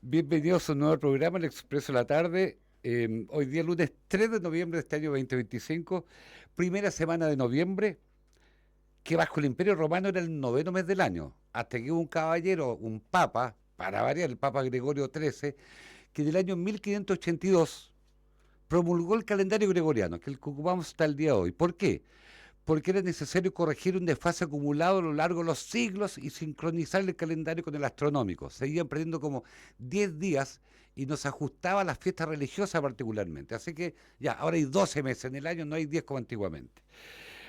Bienvenidos a un nuevo programa, El Expreso de la Tarde. Hoy día, lunes 3 de noviembre de este año 2025, primera semana de noviembre, que bajo el Imperio Romano era el noveno mes del año, hasta que hubo un caballero, un papa, para variar, el Papa Gregorio XIII, que del año 1582 promulgó el calendario gregoriano, que es el que ocupamos hasta el día de hoy. ¿Por qué? Porque era necesario corregir un desfase acumulado a lo largo de los siglos y sincronizar el calendario con el astronómico. Seguían perdiendo como 10 días y nos ajustaba a las fiestas religiosas particularmente. Así que ya, ahora hay 12 meses en el año, no hay 10 como antiguamente.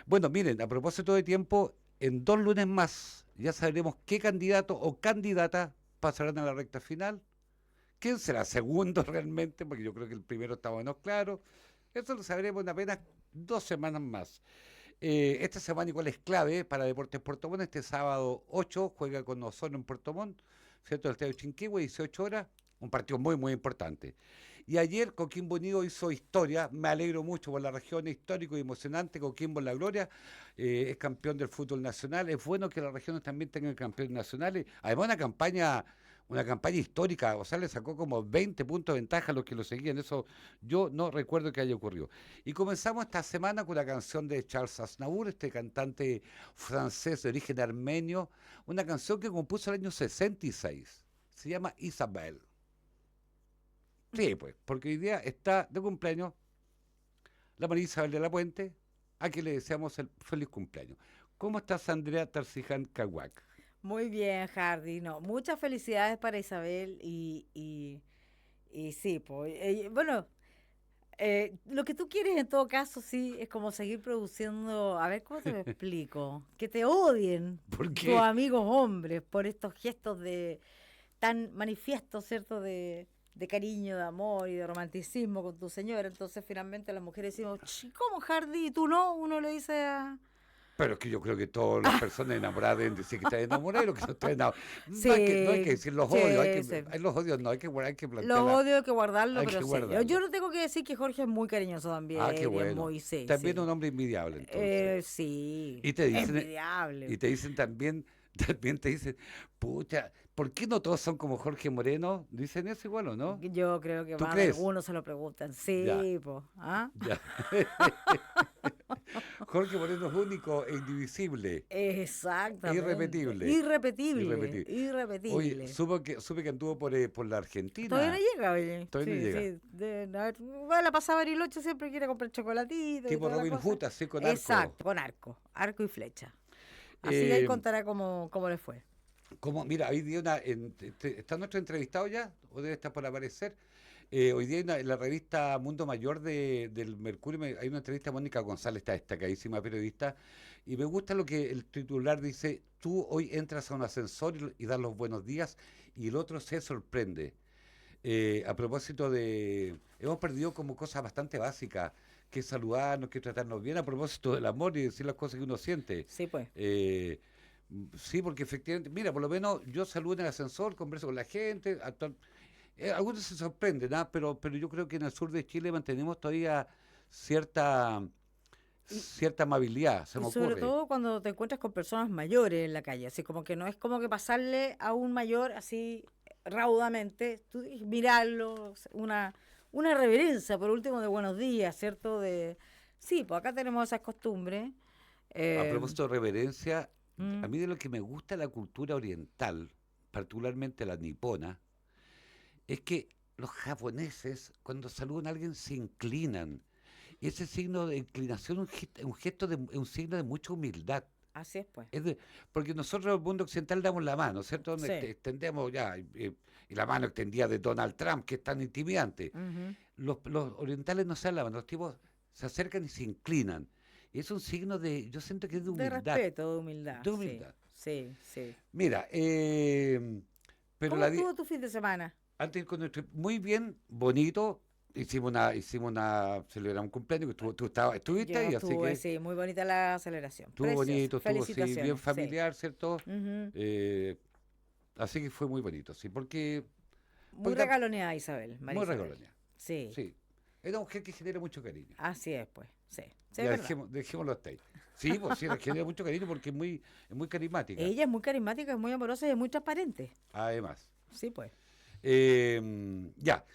Bueno, miren, a propósito de tiempo, en 2 lunes más ya sabremos qué candidato o candidata pasarán a la recta final. ¿Quién será segundo realmente? Porque yo creo que el primero está menos claro. Eso lo sabremos en apenas 2 semanas más. Esta semana igual es clave para Deportes Puerto Montt. Este sábado 8 juega con Osorno en Puerto Montt, ¿cierto? El Estadio Chinquihue, 18 horas. Un partido muy, muy importante. Y ayer Coquimbo Unido hizo historia. Me alegro mucho por la región, histórico y emocionante. Coquimbo en la gloria. Es campeón del fútbol nacional. Es bueno que las regiones también tengan campeones nacionales. Además, una campaña histórica. O sea, le sacó como 20 puntos de ventaja a los que lo seguían. Eso yo no recuerdo que haya ocurrido. Y comenzamos esta semana con la canción de Charles Aznavour, este cantante francés de origen armenio, una canción que compuso en el año 66. Se llama Isabel. Sí, pues, porque hoy día está de cumpleaños la María Isabel de la Puente, a quien le deseamos el feliz cumpleaños. ¿Cómo estás, Andrea Tarciján Caguac? Muy bien, Hardy. No, muchas felicidades para Isabel y sí, pues, bueno, lo que tú quieres en todo caso, sí, es como seguir produciendo, a ver, ¿cómo te lo explico? Que te odien ¿Por tus qué? amigos hombres por estos gestos de tan manifiestos, ¿cierto? De cariño, de amor y de romanticismo con tu señora. Entonces, finalmente las mujeres decimos, ¿cómo, Hardy? ¿Y tú no? Uno le dice a... Pero es que yo creo que todas las personas enamoradas deben decir que están enamoradas y los que no están enamorados. No hay que Sí, decir los odios, sí, sí. hay los odios no, hay que Los plantearla, odio, hay que guardarlo, hay que pero sí. Yo guardarlo. no tengo que decir que Jorge es muy cariñoso Ah, qué también y es bueno. muy, sí, También sí. un hombre envidiable, entonces. Sí, Y te dicen, y envidiable. te dicen también, también te dicen, pucha, ¿por qué no todos son como Jorge Moreno? Dicen eso igual, ¿o no? Yo creo que ¿Tú más de crees? algunos se lo preguntan. Ya, Sí, pues. ¿Ah? ya. Jorge Moreno es único e indivisible, e Exactamente. irrepetible. Irrepetible, Irrepetible. Oye, irrepetible. supe que anduvo por la Todavía no Argentina. llega, oye. Todavía no Sí, llega. sí. Va a la pasada Bariloche, siempre quiere comprar chocolatito y Tipo toda la Robin cosa. Hood, así con arco. Exacto, con arco. Arco y flecha. Así que ahí Eh, contará cómo le fue. Mira, hoy día ¿está nuestro entrevistado ya? ¿O debe estar por aparecer? Hoy día en la revista Mundo Mayor del Mercurio hay una entrevista a Mónica González, esta destacadísima periodista, y me gusta lo que el titular dice: tú hoy entras a un ascensor y das los buenos días y el otro se sorprende. A propósito hemos perdido como cosas bastante básicas, que es saludarnos, que es tratarnos bien, a propósito del amor y decir las cosas que uno siente. Sí, pues. Eh, sí, porque efectivamente, mira, por lo menos yo saludo en el ascensor, converso con la gente, algunos se sorprenden, ¿ah? Pero yo creo que en el sur de Chile mantenemos todavía cierta, Y, cierta amabilidad, se y me sobre ocurre. todo cuando te encuentras con personas mayores en la calle, así como que no es como que pasarle a un mayor así raudamente, tú mirarlo, una reverencia por último de buenos días, ¿cierto? Sí, pues acá tenemos esas costumbres. A eh, propósito de reverencia, a mm, mí de lo que me gusta la cultura oriental, particularmente la nipona, es que los japoneses, cuando saludan a alguien, se inclinan. Y ese signo de inclinación es un signo de mucha humildad. Así es, pues. Es de- Porque nosotros en el mundo occidental damos la mano, ¿cierto? Donde Sí. extendemos ya, y la mano extendida de Donald Trump, que es tan intimidante. Ujú. Los orientales no se dan la mano, los tipos se acercan y se inclinan. Y es un signo yo siento que es de De humildad, respeto, de humildad, de sí, humildad. sí, sí. Mira, pero ¿Cómo estuvo tu fin de semana? antes con nuestro, muy bien, bonito, celebramos un cumpleaños, que estuviste Yo ahí, así estuve, que sí, muy bonita la celebración. estuvo Preciosa. bonito, estuvo así, bien Felicitaciones, sí. familiar, ¿cierto? Ujú. Eh, Así que fue muy bonito, sí, Muy porque regaloneada Isabel, María muy Isabel. regolonia, Sí, sí. Es una mujer que genera mucho cariño. así es, pues. Sí, sí, es Ya verdad. dejémoslo hasta ahí. Sí, pues sí, le genera mucho cariño porque es muy carismática, Ella es muy carismática, es muy amorosa y es muy transparente. además. Sí, pues. Ya,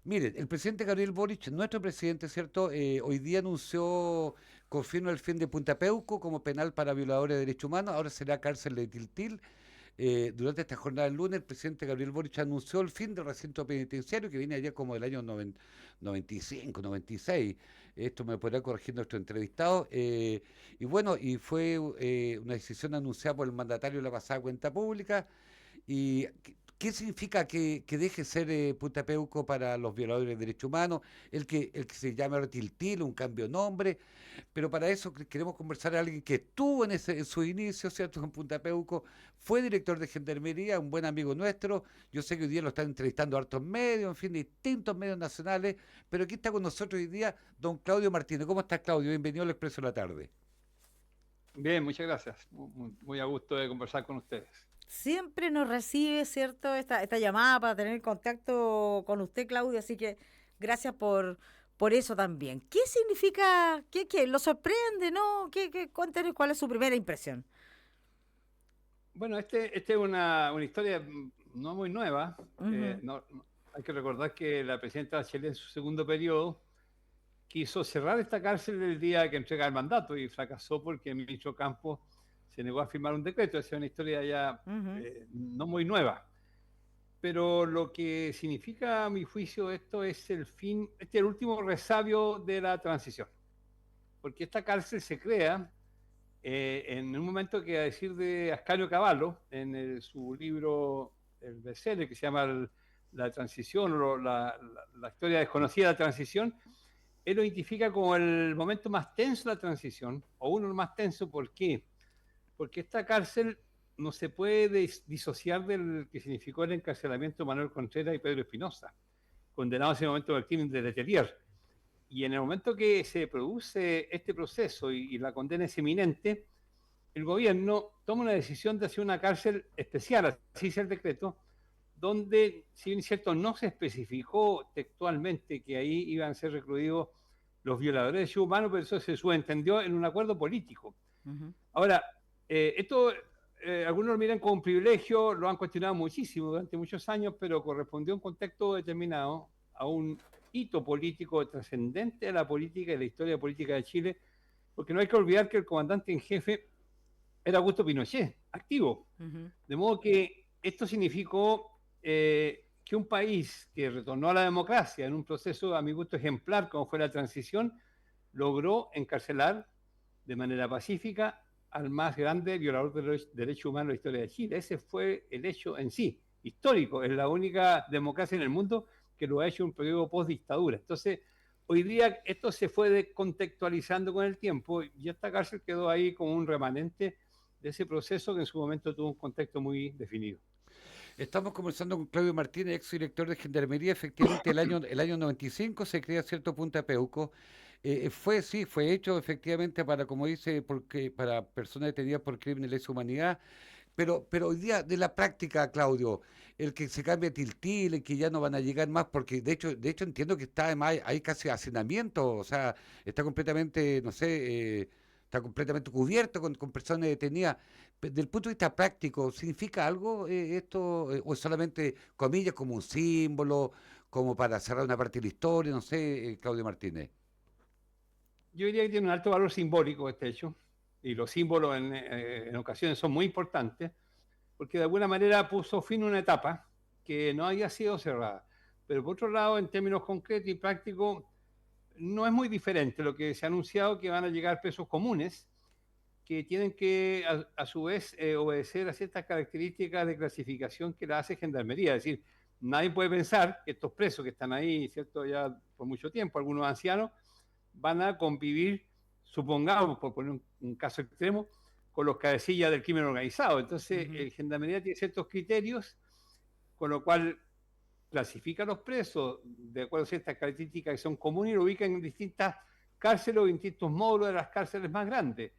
miren, el presidente Gabriel Boric, nuestro presidente, ¿cierto? Hoy día anunció, confirma el fin de Punta Peuco como penal para violadores de derechos humanos, ahora será cárcel de Tiltil. Durante esta jornada del lunes, el presidente Gabriel Boric anunció el fin del recinto penitenciario que viene allá como del año 95, 96. Esto me podrá corregir nuestro entrevistado. Y bueno, y fue una decisión anunciada por el mandatario en la pasada cuenta pública. ¿Y qué significa que deje ser Punta Peuco para los violadores de derechos humanos? El que se llame ahora Tiltil, un cambio de nombre. Pero para eso queremos conversar a alguien que estuvo en su inicio, ¿cierto? En Punta Peuco, fue director de Gendarmería, un buen amigo nuestro. Yo sé que hoy día lo están entrevistando hartos medios, en fin, distintos medios nacionales. Pero aquí está con nosotros hoy día don Claudio Martínez. ¿Cómo estás, Claudio? Bienvenido al Expreso de la Tarde. Bien, muchas gracias. Muy a gusto de conversar con ustedes. Siempre nos recibe, ¿cierto? Esta llamada para tener contacto con usted, Claudio, así que gracias por eso también. ¿Qué significa? ¿Qué? ¿Lo sorprende, no? Cuéntenos cuál es su primera impresión. Bueno, este es una historia no muy nueva. Ujú, Hay que recordar que la presidenta Bachelet en su segundo periodo quiso cerrar esta cárcel el día que entrega el mandato y fracasó porque el ministro Campos se negó a firmar un decreto. Esa es una historia ya ujú, no muy nueva. Pero lo que significa, a mi juicio, esto es el fin, este es el último resabio de la transición. Porque esta cárcel se crea en un momento que, a decir de Ascanio Cavallo, en su libro, el bestseller que se llama La transición, o la historia desconocida de la transición, él lo identifica como el momento más tenso de la transición, o uno de los más tenso. ¿Por qué? Porque esta cárcel no se puede disociar del que significó el encarcelamiento de Manuel Contreras y Pedro Espinosa, condenados en ese momento del crimen de Letelier. Y en el momento que se produce este proceso y la condena es inminente, el gobierno toma una decisión de hacer una cárcel especial, así es el decreto, donde, si bien es cierto, no se especificó textualmente que ahí iban a ser recluidos los violadores de derechos humanos, pero eso se subentendió en un acuerdo político. ujú. Ahora, esto algunos lo miran como un privilegio, lo han cuestionado muchísimo durante muchos años, pero correspondió a un contexto determinado, a un hito político trascendente a la política y la historia política de Chile, porque no hay que olvidar que el comandante en jefe era Augusto Pinochet, activo. Ujú, De modo que esto significó que un país que retornó a la democracia en un proceso, a mi gusto, ejemplar, como fue la transición, logró encarcelar de manera pacífica al más grande violador de los derechos humanos de la historia de Chile. Ese fue el hecho en sí, histórico. Es la única democracia en el mundo que lo ha hecho en un periodo post-dictadura. Entonces, hoy día esto se fue descontextualizando con el tiempo y esta cárcel quedó ahí como un remanente de ese proceso que en su momento tuvo un contexto muy definido. Estamos conversando con Claudio Martínez, ex director de Gendarmería. Efectivamente, el año 95 se crea cierto Punta Peuco. Sí, fue hecho efectivamente para, como dice, porque para personas detenidas por crímenes de lesa humanidad. Pero hoy día, de la práctica, Claudio, el que se cambie a Tiltil, el que ya no van a llegar más, porque de hecho entiendo que está además, hay casi hacinamiento, o sea, está completamente, no sé, está completamente cubierto con personas detenidas. Desde el punto de vista práctico, ¿significa algo esto? ¿O es solamente, comillas, como un símbolo, como para cerrar una parte de la historia? No sé, Claudio Martínez. Yo diría que tiene un alto valor simbólico este hecho, y los símbolos en ocasiones son muy importantes, porque de alguna manera puso fin a una etapa que no había sido cerrada. Pero por otro lado, en términos concretos y prácticos, no es muy diferente lo que se ha anunciado, que van a llegar presos comunes que tienen que, a su vez, obedecer a ciertas características de clasificación que la hace Gendarmería. Es decir, nadie puede pensar que estos presos que están ahí, ¿cierto?, ya por mucho tiempo, algunos ancianos, van a convivir, supongamos, por poner un caso extremo, con los cabecillas del crimen organizado. Entonces, ujú. el Gendarmería tiene ciertos criterios, con lo cual clasifica a los presos de acuerdo a ciertas características que son comunes y lo ubica en distintas cárceles o en distintos módulos de las cárceles más grandes.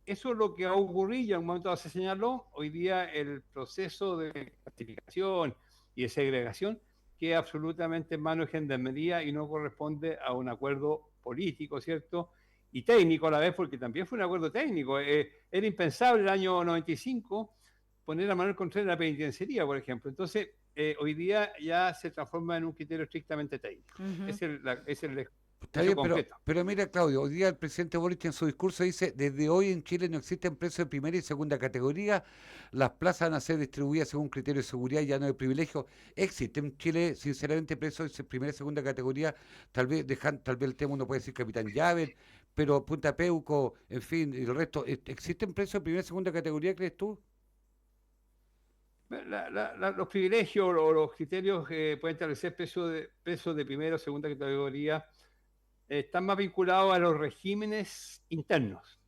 Eso es lo que ha ocurrido y en un momento se señaló. Hoy día el proceso de clasificación y de segregación queda absolutamente en manos de Gendarmería y no corresponde a un acuerdo político, ¿cierto? Y técnico a la vez, porque también fue un acuerdo técnico. Era impensable el año 95 poner a Manuel Contreras en la penitenciaría, por ejemplo. Entonces, hoy día ya se transforma en un criterio estrictamente técnico. Ujú. Es el Está hecho bien, concreto. pero mira, Claudio, hoy día el presidente Boric en su discurso dice, desde hoy en Chile no existen precios de primera y segunda categoría, las plazas van a ser distribuidas según criterios de seguridad y ya no de privilegio. Existe en Chile, sinceramente, precios de primera y segunda categoría, tal vez el tema uno puede decir Capitán Llaver, pero Punta Peuco, en fin, y el resto, ¿existen precios de primera y segunda categoría, crees tú? Los privilegios o los criterios que pueden establecer pesos de primera o segunda categoría están más vinculados a los regímenes internos.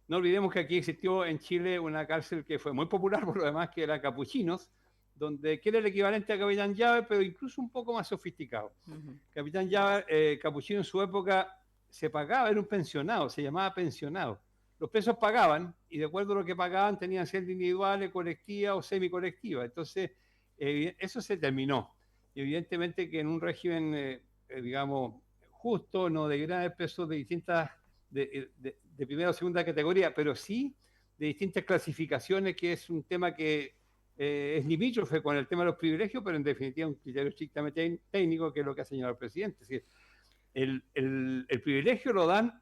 No olvidemos que aquí existió en Chile una cárcel que fue muy popular por lo demás, que era Capuchinos, que era el equivalente a Capitán Llave, pero incluso un poco más sofisticado. Ujú. Capitán Llave, Capuchino en su época se pagaba, era un pensionado, se llamaba pensionado. Los presos pagaban y de acuerdo a lo que pagaban tenían celdas individuales, colectivas o semicolectivas. Entonces, eso se terminó. Y evidentemente que en un régimen, digamos, justo, no de grandes pesos de distintas, de primera o segunda categoría, pero sí de distintas clasificaciones, que es un tema que es limítrofe con el tema de los privilegios, pero en definitiva un criterio estrictamente técnico, que es lo que ha señalado el presidente. Es decir, el privilegio lo dan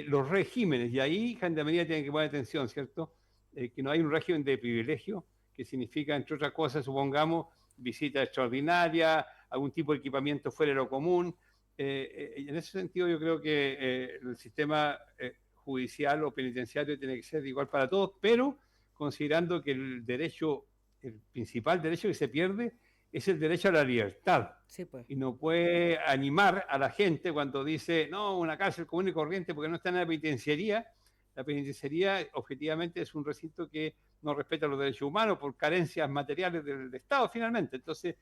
los regímenes, y ahí Gendarmería tiene que poner atención, ¿cierto? Que no hay un régimen de privilegio, que significa, entre otras cosas, supongamos, visita extraordinaria, algún tipo de equipamiento fuera de lo común. En ese sentido, yo creo que el sistema judicial o penitenciario tiene que ser igual para todos, pero considerando que el principal derecho que se pierde es el derecho a la libertad. Sí, pues. Y no puede animar a la gente cuando dice, no, una cárcel común y corriente porque no está en la penitenciaría. La penitenciaría objetivamente es un recinto que no respeta los derechos humanos por carencias materiales del Estado finalmente. Entonces,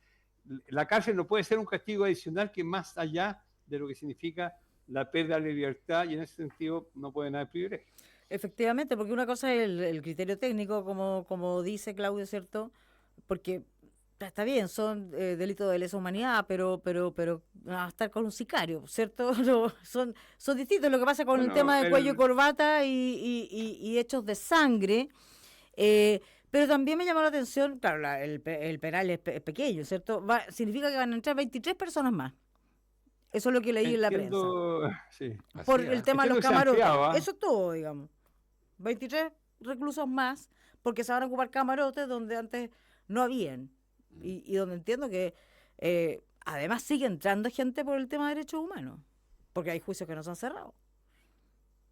la cárcel no puede ser un castigo adicional que más allá de lo que significa la pérdida de libertad, y en ese sentido no pueden haber privilegios. Efectivamente, porque una cosa es el criterio técnico, como dice Claudio, ¿cierto? Porque está bien, son delitos de lesa humanidad, pero a estar con un sicario, ¿cierto? No, son distintos. Lo que pasa con el Bueno, tema de cuello y corbata y hechos de sangre, pero también me llamó la atención, claro, el penal es pequeño, ¿cierto? Significa que van a entrar 23 personas más. Eso es lo que leí en la prensa. entiendo, sí, Por Así, el ¿ah? tema de los entiendo que se camarotes. ampliaba. Eso es todo, digamos. 23 reclusos más, porque se van a ocupar camarotes donde antes no habían. Y donde entiendo que además sigue entrando gente por el tema de derechos humanos, porque hay juicios que no se han cerrado.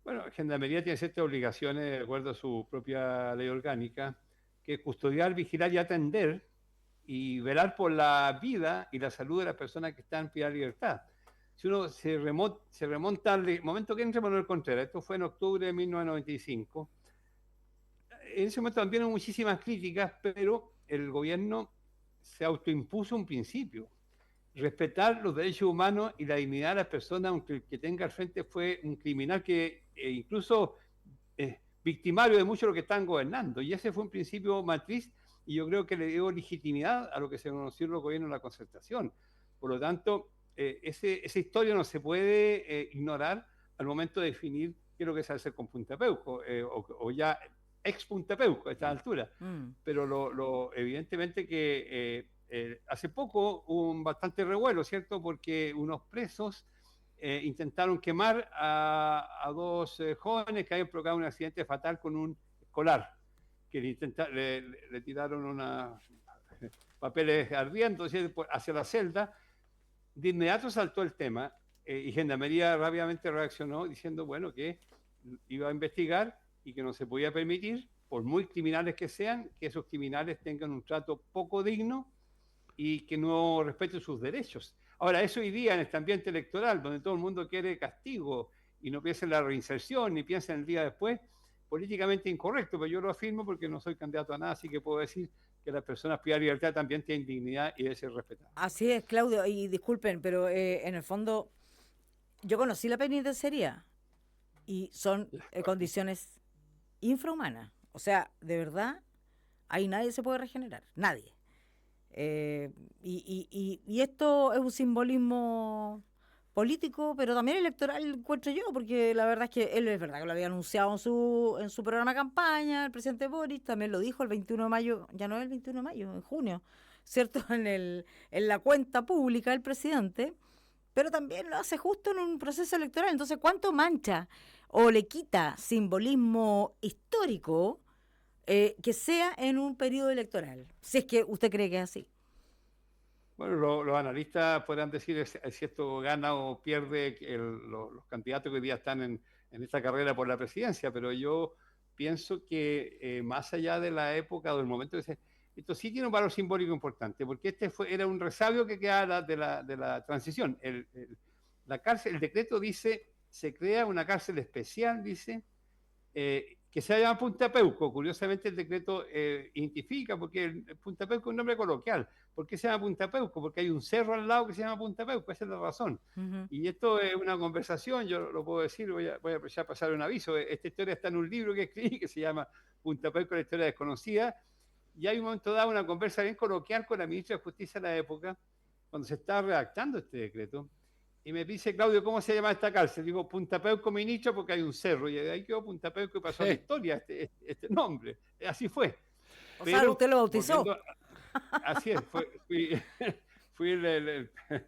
Bueno, Gendarmería tiene ciertas obligaciones de acuerdo a su propia ley orgánica, que es custodiar, vigilar y atender y velar por la vida y la salud de las personas que están en privada de libertad. Si uno se remonta al momento que entra Manuel Contreras, esto fue en octubre de 1995, en ese momento también hubo muchísimas críticas, pero el gobierno se autoimpuso un principio: respetar los derechos humanos y la dignidad de las personas, aunque el que tenga al frente fue un criminal que incluso es victimario de mucho de lo que están gobernando. Y ese fue un principio matriz, y yo creo que le dio legitimidad a lo que se conoció los gobiernos de la concertación. Por lo tanto, esa historia no se puede ignorar al momento de definir qué es lo que se hace con Punta Peuco, o ya ex Punta Peuco a esta altura. Mm. Pero evidentemente que hace poco hubo un bastante revuelo, ¿cierto? Porque unos presos intentaron quemar a dos jóvenes que habían provocado un accidente fatal con un escolar, que le tiraron papeles ardiendo hacia la celda. De inmediato saltó el tema, y Gendarmería rápidamente reaccionó diciendo, bueno, que iba a investigar y que no se podía permitir, por muy criminales que sean, que esos criminales tengan un trato poco digno y que no respeten sus derechos. Ahora, eso hoy día en este ambiente electoral, donde todo el mundo quiere castigo y no piensa en la reinserción ni piensa en el día después, políticamente incorrecto, pero yo lo afirmo porque no soy candidato a nada, así que puedo decir que las personas privadas de libertad también tienen dignidad y deben ser respetadas. Así es, Claudio, y disculpen, pero en el fondo yo conocí la penitenciaría y son condiciones infrahumanas. O sea, de verdad, ahí nadie se puede regenerar, nadie. Y esto es un simbolismo político, pero también electoral, encuentro yo, porque la verdad es que él es verdad que lo había anunciado en su programa de campaña, el presidente Boris también lo dijo el 21 de mayo, ya no es el 21 de mayo, en junio, ¿cierto? En la cuenta pública del presidente, pero también lo hace justo en un proceso electoral. Entonces, ¿cuánto mancha o le quita simbolismo histórico que sea en un periodo electoral? Si es que usted cree que es así. Bueno, los analistas podrán decir si esto gana o pierde los candidatos que hoy día están en esta carrera por la presidencia, pero yo pienso que más allá de la época o del momento esto sí tiene un valor simbólico importante, porque era un resabio que queda de la transición. La cárcel, el decreto dice, se crea una cárcel especial, dice, que se llama Punta Peuco. Curiosamente el decreto identifica, porque Punta Peuco es un nombre coloquial. ¿Por qué se llama Punta Peuco? Porque hay un cerro al lado que se llama Punta Peuco, esa es la razón. Ujú. Y esto es una conversación, yo lo puedo decir, voy a ya pasar un aviso. Esta historia está en un libro que escribí que se llama Punta Peuco, la historia desconocida. Y hay un momento dado una conversa bien coloquial con la ministra de Justicia de la época, cuando se estaba redactando este decreto. Y me dice, Claudio, ¿cómo se llama esta cárcel? Digo, Punta Peuco Ministro, porque hay un cerro. Y de ahí quedó Punta Peuco y pasó a la historia este nombre. Así fue. O sea, Pero, usted lo bautizó. volviendo, así es, fui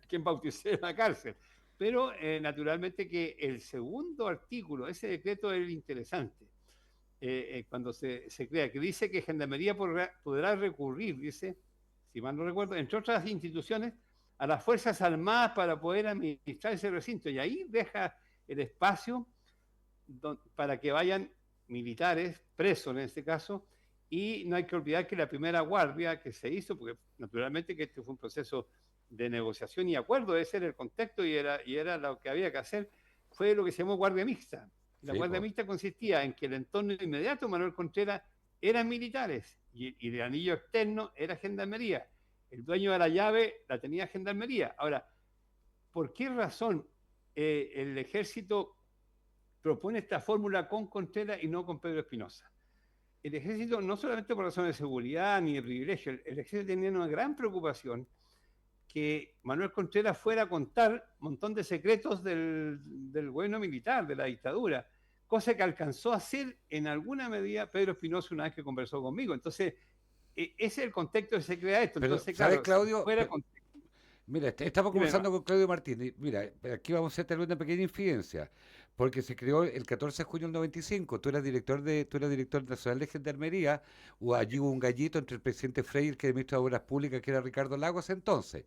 quien bauticé la cárcel. Pero naturalmente que el segundo artículo, ese decreto es el interesante. Cuando se crea, que dice que Gendarmería podrá recurrir, dice, si mal no recuerdo, entre otras instituciones, a las Fuerzas Armadas para poder administrar ese recinto. Y ahí deja el espacio para que vayan militares, presos en este caso, y no hay que olvidar que la primera guardia que se hizo, porque naturalmente que este fue un proceso de negociación y acuerdo, ese era el contexto y era lo que había que hacer, fue lo que se llamó guardia mixta. La Sí, guardia po. mixta consistía en que el entorno inmediato de Manuel Contreras eran militares y el anillo externo era gendarmería. El dueño de la llave la tenía gendarmería. Ahora, ¿por qué razón el ejército propone esta fórmula con Contreras y no con Pedro Espinosa? El ejército, no solamente por razones de seguridad ni de privilegio, el ejército tenía una gran preocupación que Manuel Contreras fuera a contar un montón de secretos del gobierno militar, de la dictadura, cosa que alcanzó a hacer en alguna medida Pedro Espinosa una vez que conversó conmigo. Entonces, ese es el contexto que se crea esto. Pero, Entonces, ¿sabes, claro, si Claudio? fuera con... Mira, estamos Dime, conversando con Claudio Martínez. Mira, aquí vamos a hacer tal vez una pequeña infidencia, porque se creó el 14 de junio del 95. Tú eras director nacional de Gendarmería, o allí hubo un gallito entre el presidente Frei y el que era ministro de Obras Públicas, que era Ricardo Lagos entonces.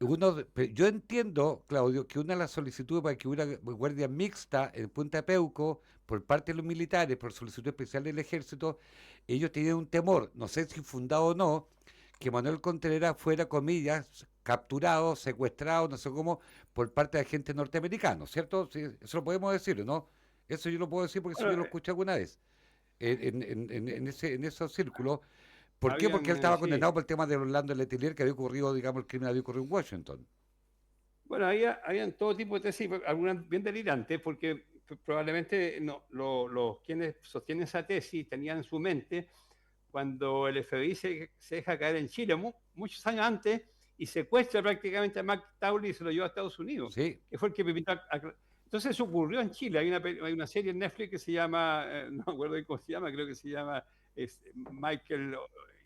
Yo entiendo, Claudio, que una de las solicitudes para que hubiera guardia mixta en Punta Peuco por parte de los militares, por solicitud especial del ejército, ellos tenían un temor, no sé si fundado o no, que Manuel Contreras fuera, comillas, capturado, secuestrado, no sé cómo, por parte de agentes norteamericanos, ¿cierto? Sí, eso lo podemos decir, ¿no? Eso yo lo puedo decir porque eso yo bueno, lo escuché alguna vez en esos círculos. ¿Por qué? Porque habían, él estaba sí, condenado por el tema de Orlando Letelier, que había ocurrido, digamos, el crimen había ocurrido en Washington. bueno, habían todo tipo de tesis, algunas bien delirantes, porque probablemente no, los quienes sostienen esa tesis tenían en su mente cuando el FBI se deja caer en Chile muchos años antes y secuestra prácticamente a Mac Taulli y se lo lleva a Estados Unidos, Sí, que fue el que permitió entonces eso ocurrió en Chile. Hay una serie en Netflix que se llama, no me acuerdo cómo se llama, creo que se llama Michael,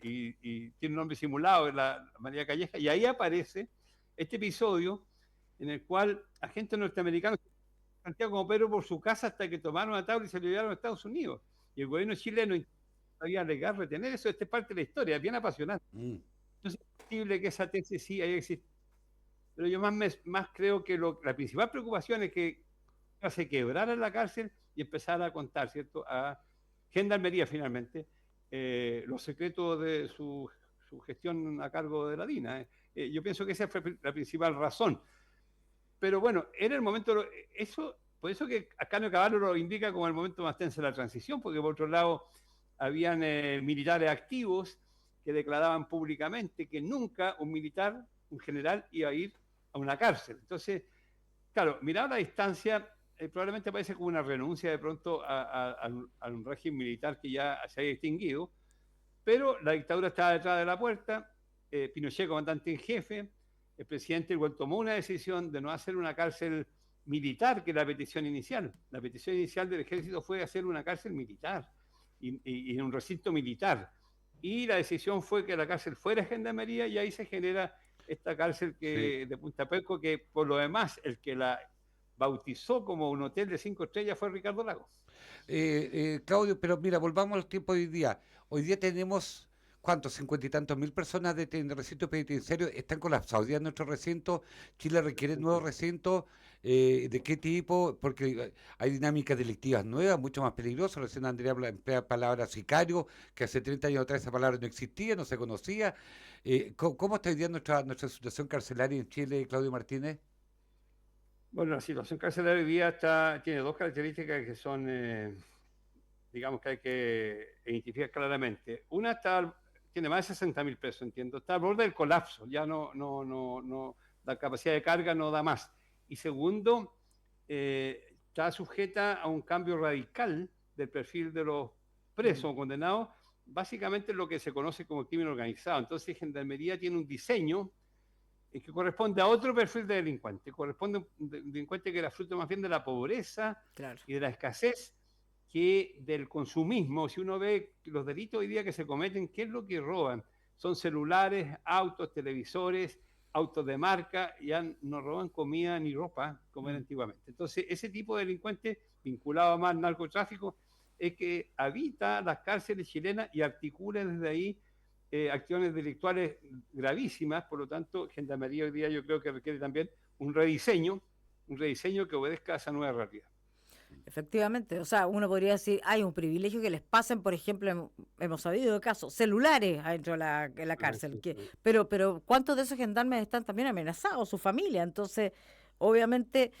y tiene un nombre simulado, la María Calleja, y ahí aparece este episodio en el cual agentes norteamericanos Santiago como Pedro por su casa hasta que tomaron a Tauro y se lo llevaron a Estados Unidos. Y el gobierno chileno sabía alegar retener eso. Esta es parte de la historia, es bien apasionante. mm, Entonces es posible que esa tesis sí haya existido. Pero yo más creo que la principal preocupación es que se quebrara en la cárcel y empezara a contar, ¿cierto? A Gendarmería finalmente los secretos de su gestión a cargo de la DINA. Yo pienso que esa fue la principal razón. Pero bueno, era el momento, por eso que Ascanio Cavallo lo indica como el momento más tenso de la transición, porque por otro lado habían militares activos que declaraban públicamente que nunca un militar, un general, iba a ir a una cárcel. Entonces, claro, mirado a la distancia, probablemente parece como una renuncia de pronto a un régimen militar que ya se había extinguido, pero la dictadura estaba detrás de la puerta, Pinochet comandante en jefe, el presidente igual tomó una decisión de no hacer una cárcel militar, que era la petición inicial. La petición inicial del ejército fue hacer una cárcel militar y en un recinto militar. y la decisión fue que la cárcel fuera Gendarmería y ahí se genera esta cárcel Sí. de Punta Peuco, que por lo demás el que la bautizó como un hotel de 5 estrellas fue Ricardo Lagos. Claudio, pero mira, volvamos al tiempo de hoy día. Hoy día tenemos, ¿cuántos? 50 y tantos mil personas en el recinto penitenciario. Están colapsados ya en nuestro recinto. Chile requiere nuevos recintos. ¿De qué tipo? Porque hay dinámicas delictivas nuevas, mucho más peligrosas. Recién Andrea emplea la palabra sicario, que hace 30 años atrás esa palabra no existía, no se conocía. ¿Cómo está hoy día nuestra situación carcelaria en Chile, Claudio Martínez? Bueno, la situación carcelaria hoy día tiene dos características que son, digamos que hay que identificar claramente. Una tiene más de 60.000 pesos, entiendo, está al borde del colapso, ya no, la capacidad de carga no da más. Y segundo, está sujeta a un cambio radical del perfil de los presos o condenados, básicamente lo que se conoce como crimen organizado. Entonces, Gendarmería tiene un diseño que corresponde a otro perfil de delincuente, corresponde a un delincuente que era fruto más bien de la pobreza Claro. y de la escasez que del consumismo. Si uno ve los delitos hoy día que se cometen, ¿qué es lo que roban? Son celulares, autos, televisores, autos de marca, ya no roban comida ni ropa como era antiguamente. Entonces, ese tipo de delincuente vinculado más al narcotráfico es que habita las cárceles chilenas y articula desde ahí acciones delictuales gravísimas. Por lo tanto, Gendarmería hoy día yo creo que requiere también un rediseño que obedezca a esa nueva realidad. Efectivamente, o sea, uno podría decir, hay un privilegio que les pasen, por ejemplo, hemos sabido de casos, celulares adentro de la Ah, cárcel, sí. pero ¿cuántos de esos gendarmes están también amenazados, su familia? Entonces, obviamente,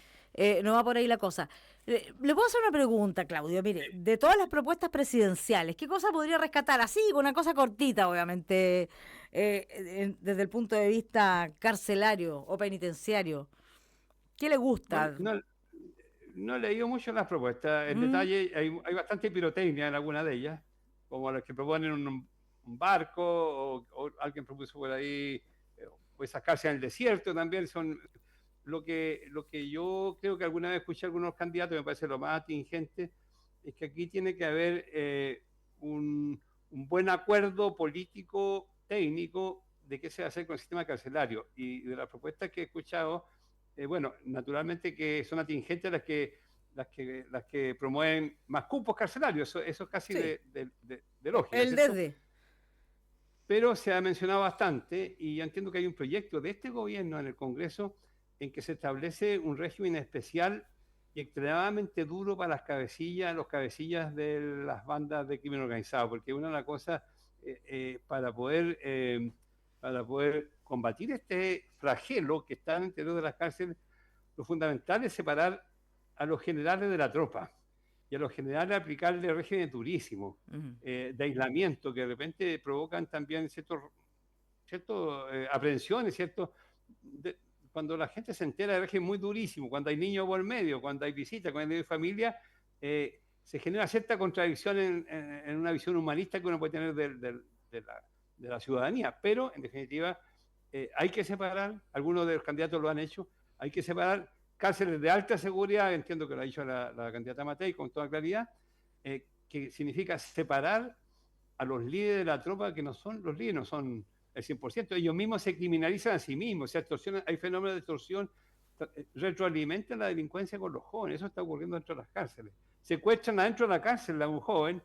no va por ahí la cosa. Le puedo hacer una pregunta, Claudio, mire, de todas las propuestas presidenciales, ¿qué cosa podría rescatar? Así, con una cosa cortita, obviamente, desde el punto de vista carcelario o penitenciario. ¿Qué le Bueno, gusta? no he leído mucho las propuestas. En Mm, detalle, hay bastante pirotecnia en algunas de ellas, como las que proponen un barco, o alguien propuso por ahí, pues sacarse en el desierto también. Son lo que yo creo que alguna vez escuché a algunos candidatos, me parece lo más atingente, es que aquí tiene que haber un buen acuerdo político, técnico, de qué se va a hacer con el sistema carcelario. Y de las propuestas que he escuchado, bueno, naturalmente que son atingentes las que promueven más cupos carcelarios, eso es casi sí, de lógica, el ¿cierto? desde. Pero se ha mencionado bastante y yo entiendo que hay un proyecto de este gobierno en el Congreso en que se establece un régimen especial y extremadamente duro para los cabecillas de las bandas de crimen organizado, porque una de las cosas para poder combatir este flagelo que está en el interior de las cárceles, lo fundamental es separar a los generales de la tropa y a los generales aplicarle régimen durísimo, Ujú. de aislamiento, que de repente provocan también aprehensiones, cuando la gente se entera de régimen muy durísimo, cuando hay niños por medio, cuando hay visitas, cuando hay familia, se genera cierta contradicción en una visión humanista que uno puede tener de la ciudadanía, pero en definitiva hay que separar, algunos de los candidatos lo han hecho, hay que separar cárceles de alta seguridad, entiendo que lo ha dicho la candidata Matei con toda claridad, que significa separar a los líderes de la tropa, que no son los líderes, no son el 100%, ellos mismos se criminalizan a sí mismos, se extorsionan, hay fenómenos de extorsión, retroalimentan la delincuencia con los jóvenes, eso está ocurriendo dentro de las cárceles. Secuestran adentro de la cárcel a un joven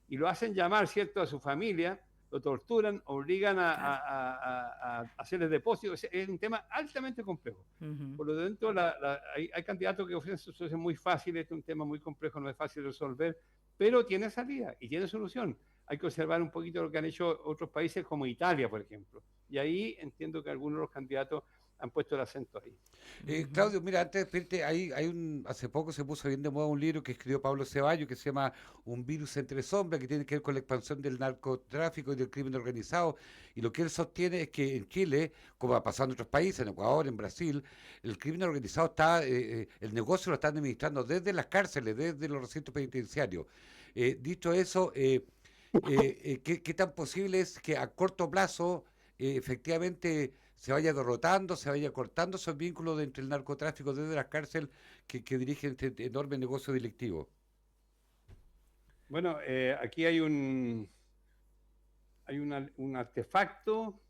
y lo hacen llamar, ¿cierto?, a su familia, lo torturan, obligan Claro. a hacerles depósitos. Es un tema altamente complejo. Ujú. Por lo tanto, hay candidatos que ofrecen soluciones muy fáciles, este es un tema muy complejo, no es fácil de resolver, pero tiene salida y tiene solución. Hay que observar un poquito lo que han hecho otros países como Italia, por ejemplo. Y ahí entiendo que algunos de los candidatos han puesto el acento ahí. Ujú. Claudio, mira, antes de pedirte, hace poco se puso bien de moda un libro que escribió Pablo Ceballos que se llama Un virus entre sombras, que tiene que ver con la expansión del narcotráfico y del crimen organizado. Y lo que él sostiene es que en Chile, como ha pasado en otros países, en Ecuador, en Brasil, el crimen organizado el negocio lo están administrando desde las cárceles, desde los recintos penitenciarios. Dicho eso, ¿qué tan posible es que a corto plazo efectivamente se vaya derrotando, se vaya cortando esos vínculos entre el narcotráfico desde la cárcel que dirigen este enorme negocio delictivo? Bueno, aquí hay un artefacto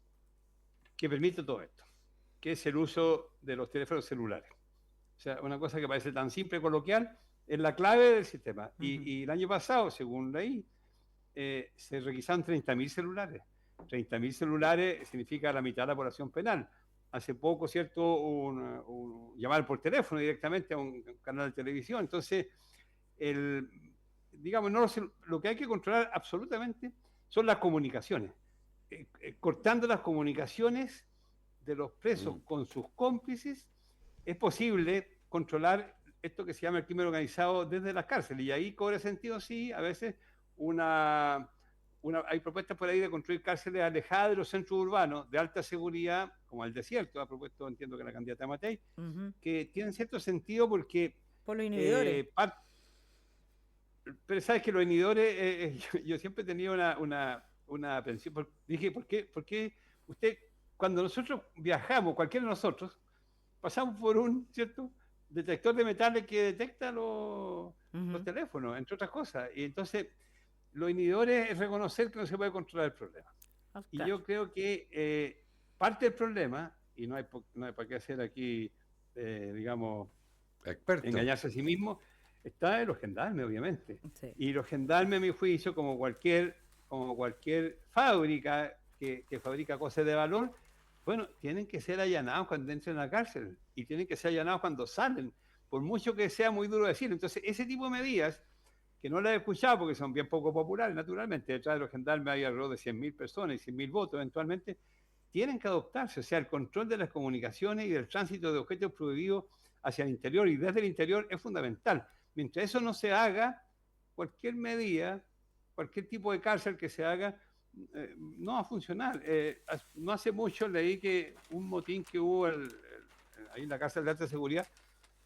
que permite todo esto, que es el uso de los teléfonos celulares. O sea, una cosa que parece tan simple, coloquial, es la clave del sistema. Ujú. Y el año pasado, según leí, se requisaron 30.000 celulares. 30.000 celulares significa la mitad de la población penal. Hace poco, ¿cierto? Llamar por teléfono directamente a un canal de televisión. Entonces, digamos, lo que hay que controlar absolutamente son las comunicaciones. Cortando las comunicaciones de los presos con sus cómplices, es posible controlar esto que se llama el crimen organizado desde las cárceles. Y ahí cobra sentido, sí, a veces hay propuestas por ahí de construir cárceles alejadas de los centros urbanos de alta seguridad, como el desierto, ha propuesto, entiendo que la candidata Matei, Ujú. que tienen cierto sentido porque Por los inhibidores. pero sabes que los inhibidores, yo siempre he tenido una aprehensión. Dije, ¿por qué usted, cuando nosotros viajamos, cualquiera de nosotros, pasamos por un, ¿cierto?, detector de metales que detecta los Ujú. teléfonos, entre otras cosas? Y entonces, los inhibidores es reconocer que no se puede controlar el problema. Ah, Y claro. yo creo que parte del problema, y no hay para qué hacer aquí, digamos, Experto. engañarse a sí mismo, está en los gendarmes, obviamente. Sí. Y los gendarmes, a mi juicio, como cualquier fábrica que fabrica cosas de valor, bueno, tienen que ser allanados cuando entren a la cárcel y tienen que ser allanados cuando salen, por mucho que sea muy duro decirlo. Entonces, ese tipo de medidas, que no las he escuchado porque son bien poco populares, naturalmente, detrás de los gendarmes hay alrededor de 100.000 personas y 100.000 votos eventualmente, tienen que adoptarse. O sea, el control de las comunicaciones y del tránsito de objetos prohibidos hacia el interior y desde el interior es fundamental. Mientras eso no se haga, cualquier medida, cualquier tipo de cárcel que se haga, no va a funcionar. No hace mucho leí que un motín que hubo ahí en la cárcel de alta seguridad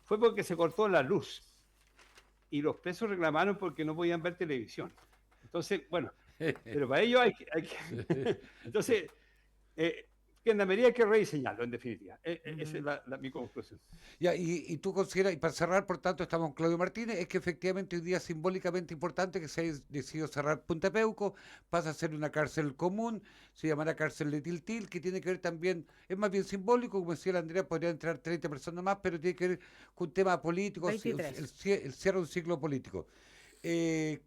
fue porque se cortó la luz y los presos reclamaron porque no podían ver televisión. Entonces, bueno, pero para ello hay que entonces, Gendarmería hay que rediseñarlo, en definitiva. Esa es mi conclusión. Ya, y tú consideras, y para cerrar, por tanto, estamos con Claudio Martínez, es que efectivamente hoy día es simbólicamente importante que se haya decidido cerrar Punta Peuco, pasa a ser una cárcel común, se llamará cárcel de Tiltil, que tiene que ver también, es más bien simbólico, como decía la Andrea, podría entrar 30 personas más, pero tiene que ver con un tema político, el 23. cierre de un ciclo político.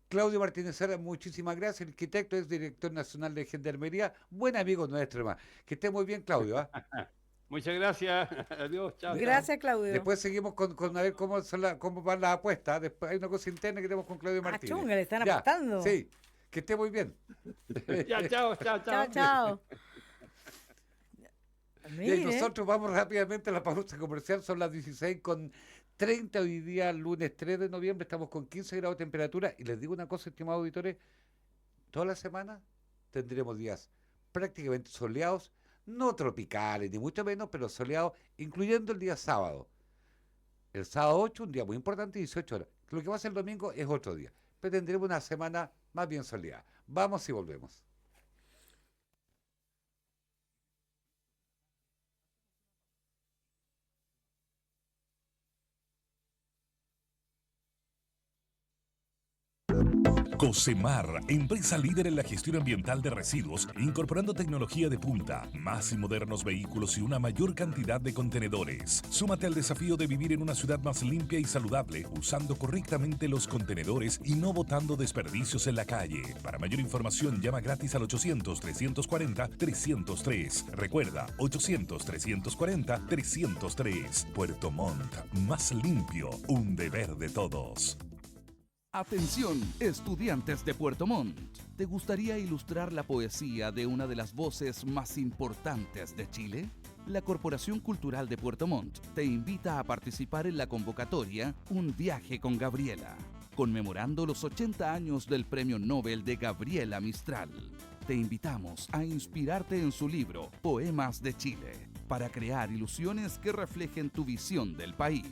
Claudio Martínez Sara, muchísimas gracias. El arquitecto es director nacional de Gendarmería, buen amigo nuestro, más. Que esté muy bien, Claudio. ¿Ah? Muchas gracias. Adiós. Chao. Gracias, Claudio. Después seguimos con a ver cómo van las apuestas. Después hay una cosa interna que tenemos con Claudio Ah, Martínez. chunga, le están Ya, apostando. Sí, que esté muy bien. Ya, chao. Chao, chao. Y Mire. nosotros vamos rápidamente a la pausa comercial, son las 16:30 hoy día, lunes 3 de noviembre, estamos con 15 grados de temperatura y les digo una cosa, estimados auditores, toda la semana tendremos días prácticamente soleados, no tropicales ni mucho menos, pero soleados, incluyendo el día sábado. El sábado 8, un día muy importante, 18 horas. Lo que va a ser el domingo es otro día, pero tendremos una semana más bien soleada. Vamos y volvemos. Cocemar, empresa líder en la gestión ambiental de residuos, incorporando tecnología de punta, más y modernos vehículos y una mayor cantidad de contenedores. Súmate al desafío de vivir en una ciudad más limpia y saludable, usando correctamente los contenedores y no botando desperdicios en la calle. Para mayor información, llama gratis al 800-340-303. Recuerda, 800-340-303. Puerto Montt, más limpio, un deber de todos. Atención, estudiantes de Puerto Montt. ¿Te gustaría ilustrar la poesía de una de las voces más importantes de Chile? La Corporación Cultural de Puerto Montt te invita a participar en la convocatoria Un viaje con Gabriela, conmemorando los 80 años del Premio Nobel de Gabriela Mistral. Te invitamos a inspirarte en su libro Poemas de Chile, para crear ilusiones que reflejen tu visión del país.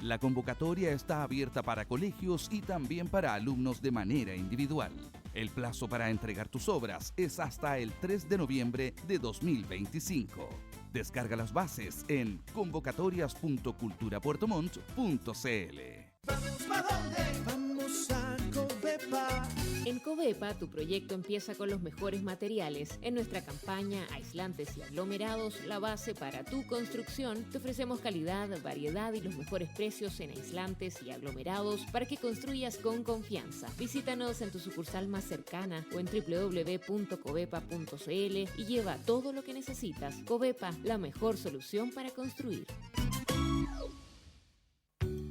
La convocatoria está abierta para colegios y también para alumnos de manera individual. El plazo para entregar tus obras es hasta el 3 de noviembre de 2025. Descarga las bases en convocatorias.culturapuertomont.cl. Vamos a Covepa. En Covepa Covepa, tu proyecto empieza con los mejores materiales. En nuestra campaña Aislantes y aglomerados, la base para tu construcción, te ofrecemos calidad, variedad y los mejores precios en aislantes y aglomerados para que construyas con confianza. Visítanos en tu sucursal más cercana o en www.covepa.cl y lleva todo lo que necesitas. Covepa, la mejor solución para construir.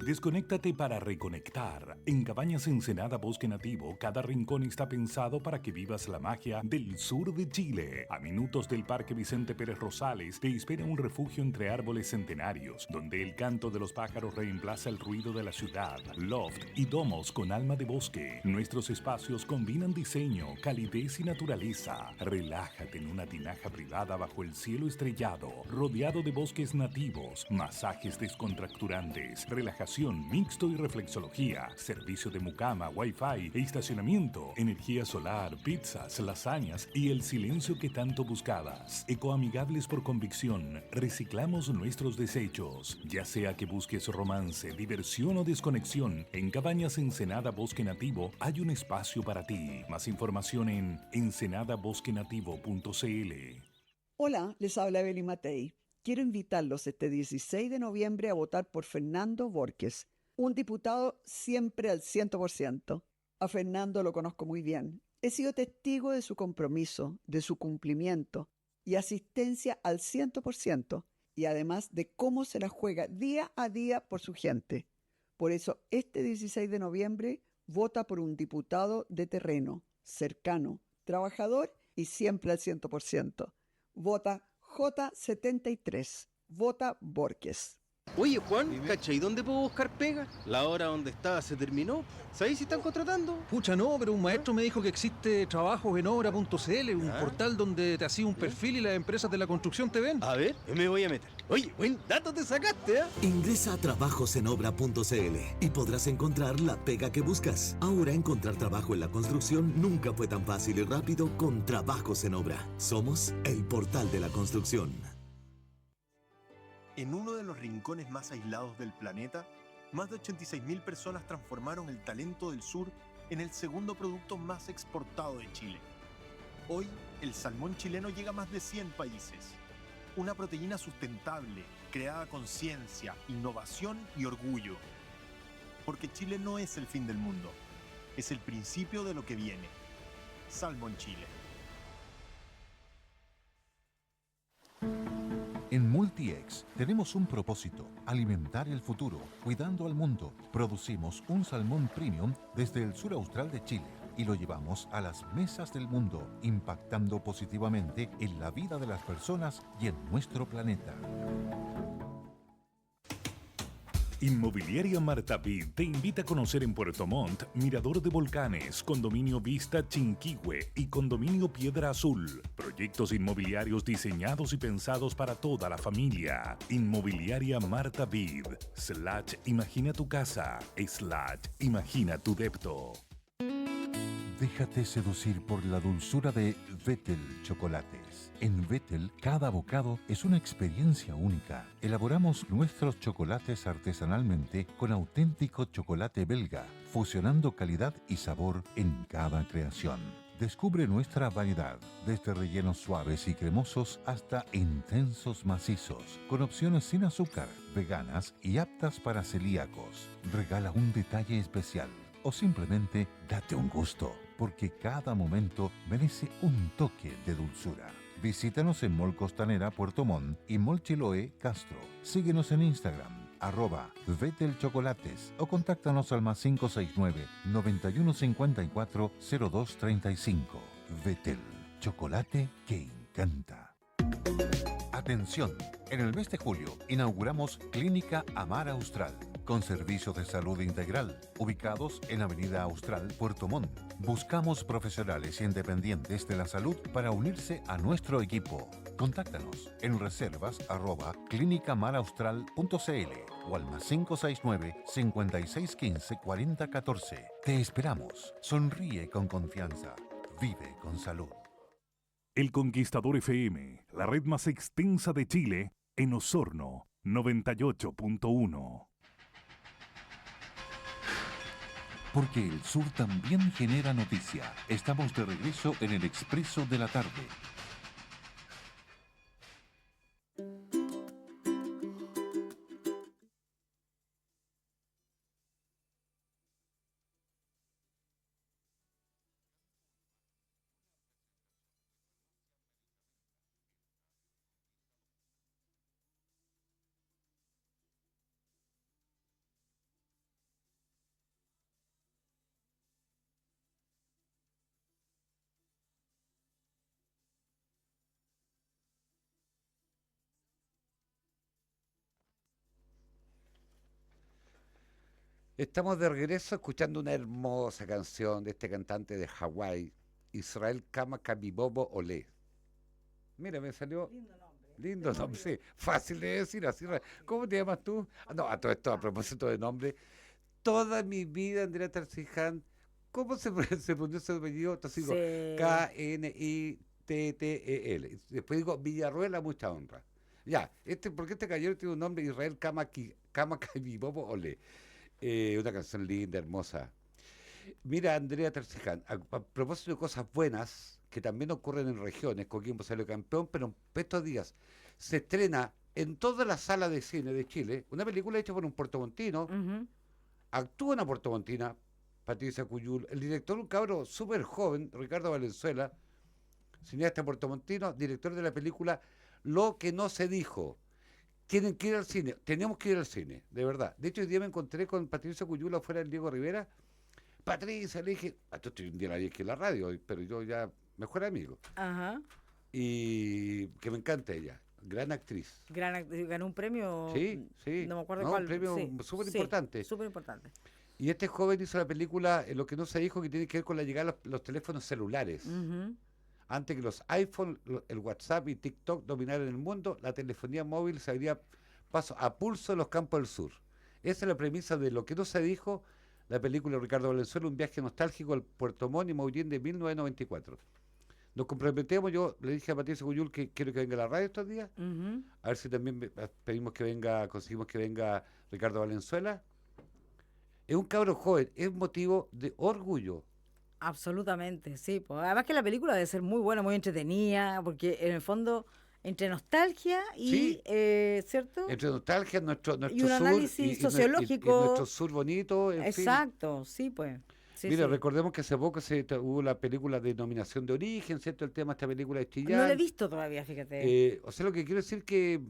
Desconéctate para reconectar. En Cabañas Ensenada Bosque Nativo, cada rincón está pensado para que vivas la magia del sur de Chile. A minutos del Parque Vicente Pérez Rosales te espera un refugio entre árboles centenarios, donde el canto de los pájaros reemplaza el ruido de la ciudad. Loft y domos con alma de bosque. Nuestros espacios combinan diseño, calidez y naturaleza. Relájate en una tinaja privada bajo el cielo estrellado, rodeado de bosques nativos, masajes descontracturantes, relajación mixto y reflexología, servicio de mucama, wifi e estacionamiento, energía solar, pizzas, lasañas y el silencio que tanto buscabas. Ecoamigables por convicción, reciclamos nuestros desechos. Ya sea que busques romance, diversión o desconexión, en Cabañas Ensenada Bosque Nativo hay un espacio para ti. Más información en ensenadabosquenativo.cl. Hola, les habla Beli Matei. Quiero invitarlos este 16 de noviembre a votar por Fernando Borges, un diputado siempre al 100%. A Fernando lo conozco muy bien. He sido testigo de su compromiso, de su cumplimiento y asistencia al 100%, y además de cómo se la juega día a día por su gente. Por eso, este 16 de noviembre, vota por un diputado de terreno, cercano, trabajador y siempre al 100%. Vota J73. Vota Borges. Oye, Juan, ¿cachai dónde puedo buscar pega? La hora donde estaba se terminó. ¿Sabéis si están contratando? Pucha, no, pero un maestro me dijo que existe trabajosenobra.cl, un portal donde te hacía un perfil y las empresas de la construcción te ven. A ver, me voy a meter. Oye, buen dato te sacaste, ¿eh? Ingresa a trabajosenobra.cl y podrás encontrar la pega que buscas. Ahora encontrar trabajo en la construcción nunca fue tan fácil y rápido con Trabajos en Obra. Somos el portal de la construcción. En uno de los rincones más aislados del planeta, más de 86.000 personas transformaron el talento del sur en el segundo producto más exportado de Chile. Hoy, el salmón chileno llega a más de 100 países. Una proteína sustentable, creada con ciencia, innovación y orgullo. Porque Chile no es el fin del mundo, es el principio de lo que viene. Salmón Chile. En Multiex tenemos un propósito: alimentar el futuro, cuidando al mundo. Producimos un salmón premium desde el sur austral de Chile y lo llevamos a las mesas del mundo, impactando positivamente en la vida de las personas y en nuestro planeta. Inmobiliaria Marta Vid te invita a conocer en Puerto Montt Mirador de Volcanes, Condominio Vista Chinquihue y Condominio Piedra Azul. Proyectos inmobiliarios diseñados y pensados para toda la familia. Inmobiliaria Marta Vid. / Imagina tu casa. / Imagina tu depto. Déjate seducir por la dulzura de Vettel Chocolates. En Vettel, cada bocado es una experiencia única. Elaboramos nuestros chocolates artesanalmente con auténtico chocolate belga, fusionando calidad y sabor en cada creación. Descubre nuestra variedad, desde rellenos suaves y cremosos hasta intensos macizos, con opciones sin azúcar, veganas y aptas para celíacos. Regala un detalle especial o simplemente date un gusto, porque cada momento merece un toque de dulzura. Visítanos en Mall Costanera Puerto Montt y Mall Chiloé Castro. Síguenos en Instagram, @VettelChocolates, o contáctanos al +569 9154 0235. Vettel, chocolate que encanta. Atención, en el mes de julio inauguramos Clínica Amar Austral, con servicios de salud integral, ubicados en Avenida Austral, Puerto Montt. Buscamos profesionales independientes de la salud para unirse a nuestro equipo. Contáctanos en reservas @clinicamaraustral.cl o al +569 5615 4014. Te esperamos. Sonríe con confianza. Vive con salud. El Conquistador FM, la red más extensa de Chile, en Osorno, 98.1. Porque el sur también genera noticia. Estamos de regreso en el Expreso de la Tarde. Estamos de regreso escuchando una hermosa canción de este cantante de Hawái, Israel Kama Kabibobo Olé. Mira, me salió lindo nombre, sí, fácil de decir, así. ¿Cómo te llamas tú? No, a todo esto, a propósito de nombre, toda mi vida, Andrea Tarciján, ¿cómo se pronuncia el apellido? Entonces digo, Sí. Knittel. Después digo, Villarruel, a mucha honra. Ya, porque este caballero tiene un nombre, Israel Kama Kabibobo Olé. Una canción linda, hermosa. Mira, Andrea Tarciján, a propósito de cosas buenas que también ocurren en regiones, Coquimbo salió campeón, pero estos días se estrena en todas las salas de cine de Chile una película hecha por un puertomontino. Actúa una puertomontina, Patricia Cuyul, el director, un cabro súper joven, Ricardo Valenzuela, cineasta puertomontino, director de la película Lo que no se dijo. Tienen que ir al cine, tenemos que ir al cine, de verdad. De hecho, hoy día me encontré con Patricia Cuyula fuera del Diego Rivera. Patricia, le dije, un día la dije en la radio, pero yo ya, mejor amigo. Ajá. Y que me encanta ella, gran actriz. Ganó un premio. Sí, sí. No me acuerdo No, cuál. un premio súper importante. Súper importante. Y este joven hizo la película Lo que no se dijo, que tiene que ver con la llegada de los teléfonos celulares. Antes que los iPhone, el WhatsApp y TikTok dominaran el mundo, la telefonía móvil se abría paso a pulso en los campos del sur. Esa es la premisa de Lo que no se dijo, la película de Ricardo Valenzuela, un viaje nostálgico al Puerto Montt y Mauyén de 1994. Nos comprometemos, yo le dije a Patricia Cuyul que quiero que venga a la radio estos conseguimos que venga Ricardo Valenzuela. Es un cabro joven, es motivo de orgullo. Absolutamente, sí. Pues, además que la película debe ser muy buena, muy entretenida, porque en el fondo, entre nostalgia y, ¿cierto? Entre nostalgia, nuestro y un sur análisis sociológico. y nuestro sur bonito, en Exacto, sí, pues. Sí, Mira, sí. recordemos que hace poco hubo la película de Denominación de Origen, ¿cierto? El tema de esta película de Chillán. No la he visto todavía, fíjate. O sea, lo que quiero decir que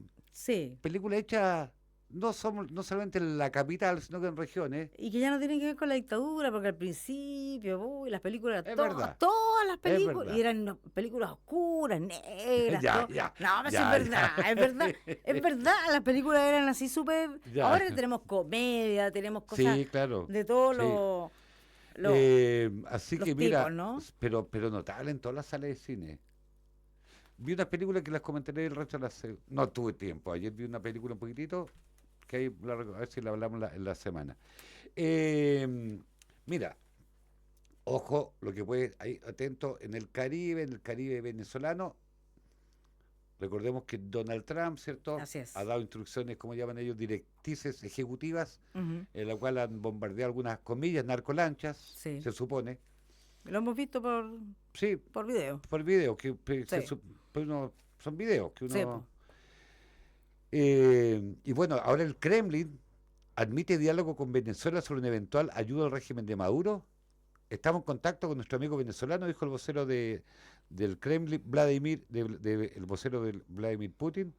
película hecha no solamente en la capital, sino que en regiones. Y que ya no tienen que ver con la dictadura, porque al principio, las películas, verdad. todas las películas, verdad. y eran películas oscuras, negras. Ya, todo. ya, No, pero ya, es verdad, ya. es verdad, es verdad, las películas eran así súper. Ya. Ahora tenemos comedia, tenemos cosas Sí, claro. de todos así los que mira, tipos, ¿no? pero notable en todas las salas de cine. Vi una película que las comentaré el resto de las... No tuve tiempo. Ayer vi una película un poquitito, que ahí a ver si la hablamos en la semana. Mira, ojo, lo que puede... Ahí, atento, en el Caribe venezolano, recordemos que Donald Trump, ¿cierto? Así es. Ha dado instrucciones, como llaman ellos, directrices ejecutivas, en la cual han bombardeado algunas comillas, narcolanchas, se supone. Lo hemos visto por video. Por video, que son videos que uno... y bueno, ahora el Kremlin admite diálogo con Venezuela sobre una eventual ayuda al régimen de Maduro. Estamos en contacto con nuestro amigo venezolano, dijo el vocero del Kremlin, el vocero de Vladimir Putin.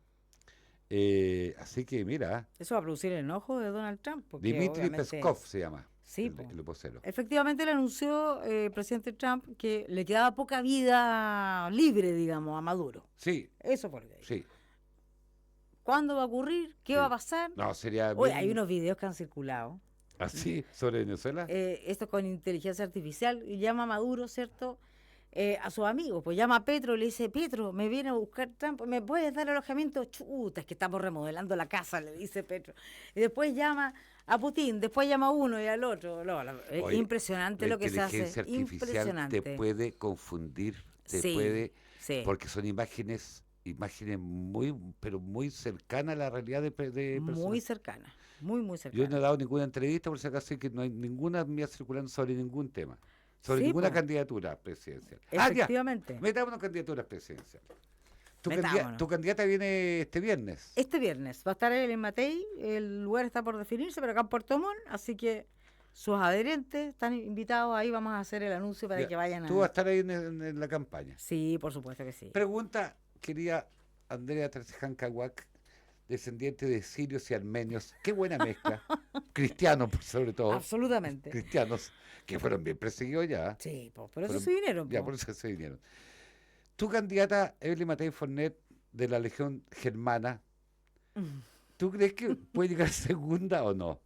Así que mira. Eso va a producir el enojo de Donald Trump. Dmitry Peskov se llama. Sí, el vocero. Efectivamente le anunció el presidente Trump que le quedaba poca vida libre, digamos, a Maduro. Sí. Eso fue lo que dijo. Sí. ¿Cuándo va a ocurrir? ¿Qué va a pasar? No, sería... Oye, hay unos videos que han circulado. ¿Así? ¿Sobre Venezuela? Esto con inteligencia artificial. Y llama a Maduro, ¿cierto? A sus amigos. Pues llama a Petro y le dice, Petro, me viene a buscar Trump, ¿me puedes dar alojamiento? Chuta, es que estamos remodelando la casa, le dice Petro. Y después llama a Putin, después llama a uno y al otro. Oye, impresionante lo que se hace. La inteligencia artificial te puede confundir, porque son imágenes imágenes muy, pero muy cercanas a la realidad de Muy personas. cercana, muy Yo cercana. no he dado ninguna entrevista, por si acaso, que no hay ninguna mía circulando sobre ningún tema, sobre Sí, ninguna po. candidatura presidencial. Efectivamente. Ya, metámonos en candidaturas presidenciales. Metámonos. Tu candidata viene este viernes. Este viernes va a estar Evelyn Matei, el lugar está por definirse, pero acá en Puerto Montt, así que sus adherentes están invitados, ahí vamos a hacer el anuncio para Ya, que vayan Tú vas a a... estar ahí en la campaña. Sí, por supuesto que sí. Pregunta, querida Andrea Terceján Caguac, descendiente de sirios y armenios. Qué buena mezcla. Cristianos, sobre todo. Absolutamente. Cristianos, que fueron bien perseguidos ya. Sí, por eso Fueron- se vinieron. Ya, po. por eso se vinieron. Tu candidata, Evelyn Matei Fornet, de la Legión Germana, ¿tú crees que puede llegar segunda o no?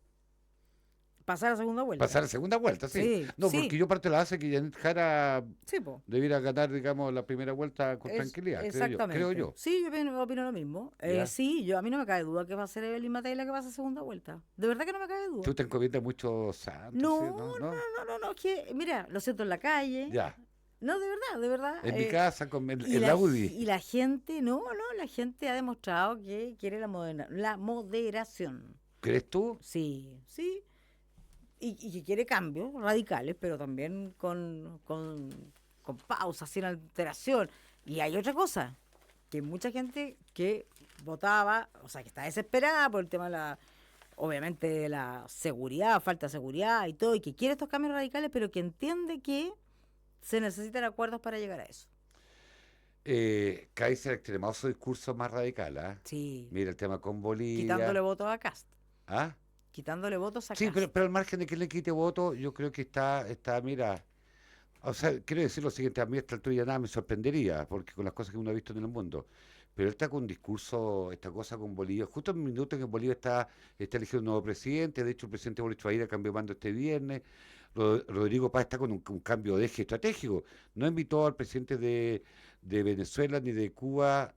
Pasar a segunda vuelta. Pasar a segunda vuelta, sí. Sí, No, sí. porque yo parto de la base que Janet Jara Sí, po. debiera ganar, digamos, la primera vuelta con Es- tranquilidad, exactamente. creo yo. Sí, yo opino lo mismo. Ya. Sí, a mí no me cabe duda que va a ser Evelyn Matei la que pasa a segunda vuelta. De verdad que no me cabe duda. Tú te encomiendas mucho santos. No, ¿sí? no, es que, mira, lo siento en la calle. Ya, No, de verdad. en mi casa, y en la UDI. Y la gente, la gente ha demostrado que quiere la moderación. ¿Crees tú? Sí. Y que quiere cambios radicales, pero también con pausa, sin alteración. Y hay otra cosa, que mucha gente que votaba, o sea, que está desesperada por el tema obviamente, de la seguridad, falta de seguridad y todo, y que quiere estos cambios radicales, pero que entiende que se necesitan acuerdos para llegar a eso. Kaiser ha extremado su discurso más radical, ¿ah? Sí. Mira el tema con Bolivia. Quitándole votos a Kast. ¿Ah? Quitándole votos a Sí, Kast. pero al margen de que le quite voto, yo creo que está, mira, o sea, quiero decir lo siguiente, a mí a esta altura ya nada me sorprendería, porque con las cosas que uno ha visto en el mundo, pero él está con un discurso, esta cosa con Bolivia, justo en el minuto en que Bolivia está eligiendo un nuevo presidente, de hecho el presidente Boric va a ir a cambio de mando este viernes, Rodrigo Paz está con un cambio de eje estratégico, no invitó al presidente de Venezuela, ni de Cuba,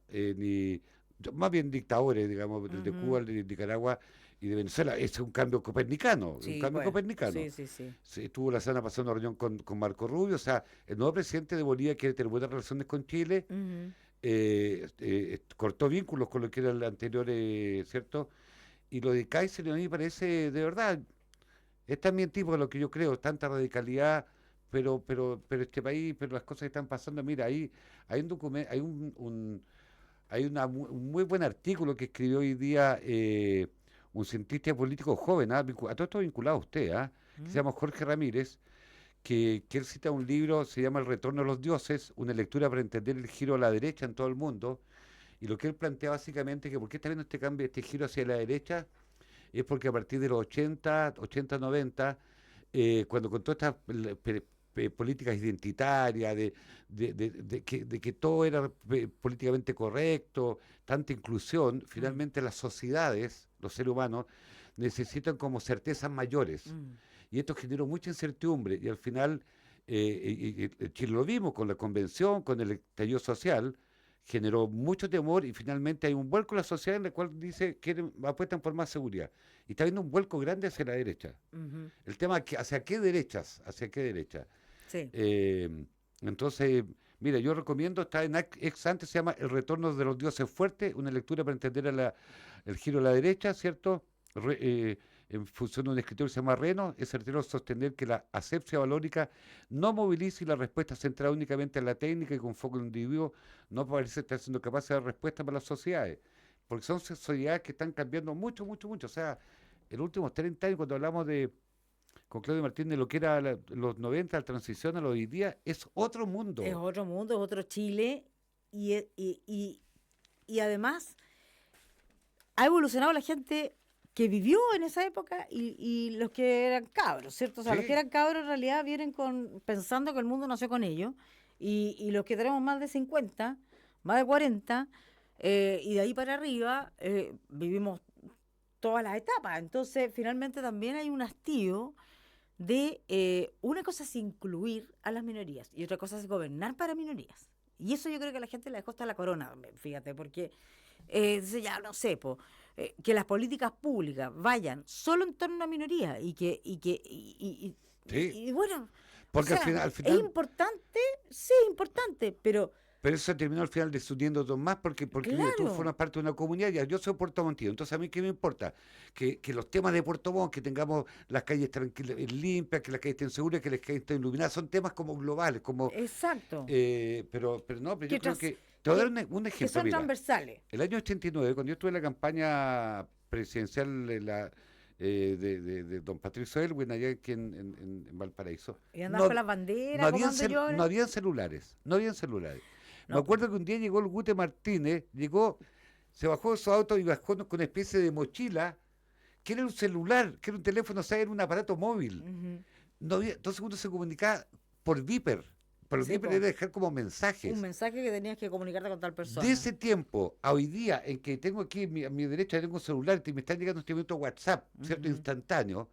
más bien dictadores, digamos, de Cuba, de Nicaragua y de Venezuela. Es un cambio copernicano, Sí, un cambio pues, copernicano. Sí. Sí, estuvo la semana pasada una reunión con Marco Rubio, o sea, el nuevo presidente de Bolivia quiere tener buenas relaciones con Chile, Ujú. cortó vínculos con lo que era el anterior, ¿cierto? Y lo de Kaiser a mí me parece, de verdad, es también tipo de lo que yo creo, tanta radicalidad, pero este país, pero las cosas que están pasando, mira, hay un documento, un muy buen artículo que escribió hoy día un cientista político joven, a todo esto vinculado a usted, que se llama Jorge Ramírez, que él cita un libro, se llama El retorno de los dioses, una lectura para entender el giro a la derecha en todo el mundo, y lo que él plantea básicamente es que por qué está viendo este cambio, este giro hacia la derecha, es porque a partir de los 80, 90, cuando con todas estas políticas identitarias, de que todo era políticamente correcto, tanta inclusión, finalmente las sociedades, los seres humanos, necesitan como certezas mayores. Y esto generó mucha incertidumbre y al final, Chile lo vimos con la convención, con el estallido social, generó mucho temor y finalmente hay un vuelco en la sociedad en la cual dice que apuestan por más seguridad. Y está habiendo un vuelco grande hacia la derecha. Ujú. El tema es ¿hacia qué derechas? ¿Hacia qué derecha? Sí. Entonces, mira, yo recomiendo, está en ex ante, se llama El retorno de los dioses fuertes, una lectura para entender el giro a la derecha, ¿cierto? En función de un escritor que se llama Reno, es certero sostener que la asepsia valórica no moviliza y la respuesta centrada únicamente en la técnica y con foco en el individuo no parece estar siendo capaz de dar respuesta para las sociedades, porque son sociedades que están cambiando mucho. O sea, en los últimos 30 años, cuando hablamos con Claudio Martín de lo que era los 90, la transición a lo de hoy día, es otro mundo. Es otro mundo, es otro Chile y además ha evolucionado la gente que vivió en esa época y los que eran cabros, ¿cierto? O sea, Sí. los que eran cabros en realidad vienen pensando que el mundo nació con ellos y los que tenemos más de 50, más de 40 y de ahí para arriba vivimos todas las etapas. Entonces, finalmente también hay un hastío de una cosa es incluir a las minorías y otra cosa es gobernar para minorías. Y eso yo creo que a la gente le dejó hasta la corona, fíjate, porque dice, ya no sé, que las políticas públicas vayan solo en torno a una minoría y bueno, Porque o sea, al final es importante, sí, importante, pero Pero eso terminó al final desuniéndonos más porque mira, tú Claro. formas parte de una comunidad, ya yo soy puertomontino, entonces a mí qué me importa, que los temas de Puerto Montt, que tengamos las calles tranquilas, limpias, que las calles estén seguras, que las calles estén iluminadas, son temas como globales, como Exacto. pero no, pero Que yo creo tras- que, te voy a dar un que ejemplo, son mira, transversales. el año 89, cuando yo estuve en la campaña presidencial de don Patricio Elwin, allá aquí en Valparaíso, Y andabas no, con las banderas, no habían, comando yo ahora. no habían celulares, no habían celulares. Me No, acuerdo que un día llegó el Gute Martínez, se bajó de su auto y bajó con una especie de mochila, que era un celular, que era un teléfono, o sea, era un aparato móvil. Ujú. No había, entonces uno se comunicaba por Viper, pero el Sí, Viper po. era dejar como mensajes. Un mensaje que tenías que comunicarte con tal persona. De ese tiempo a hoy día, en que tengo aquí a mi derecha tengo un celular y me están llegando en este momento WhatsApp, ¿cierto? Ujú. Instantáneo,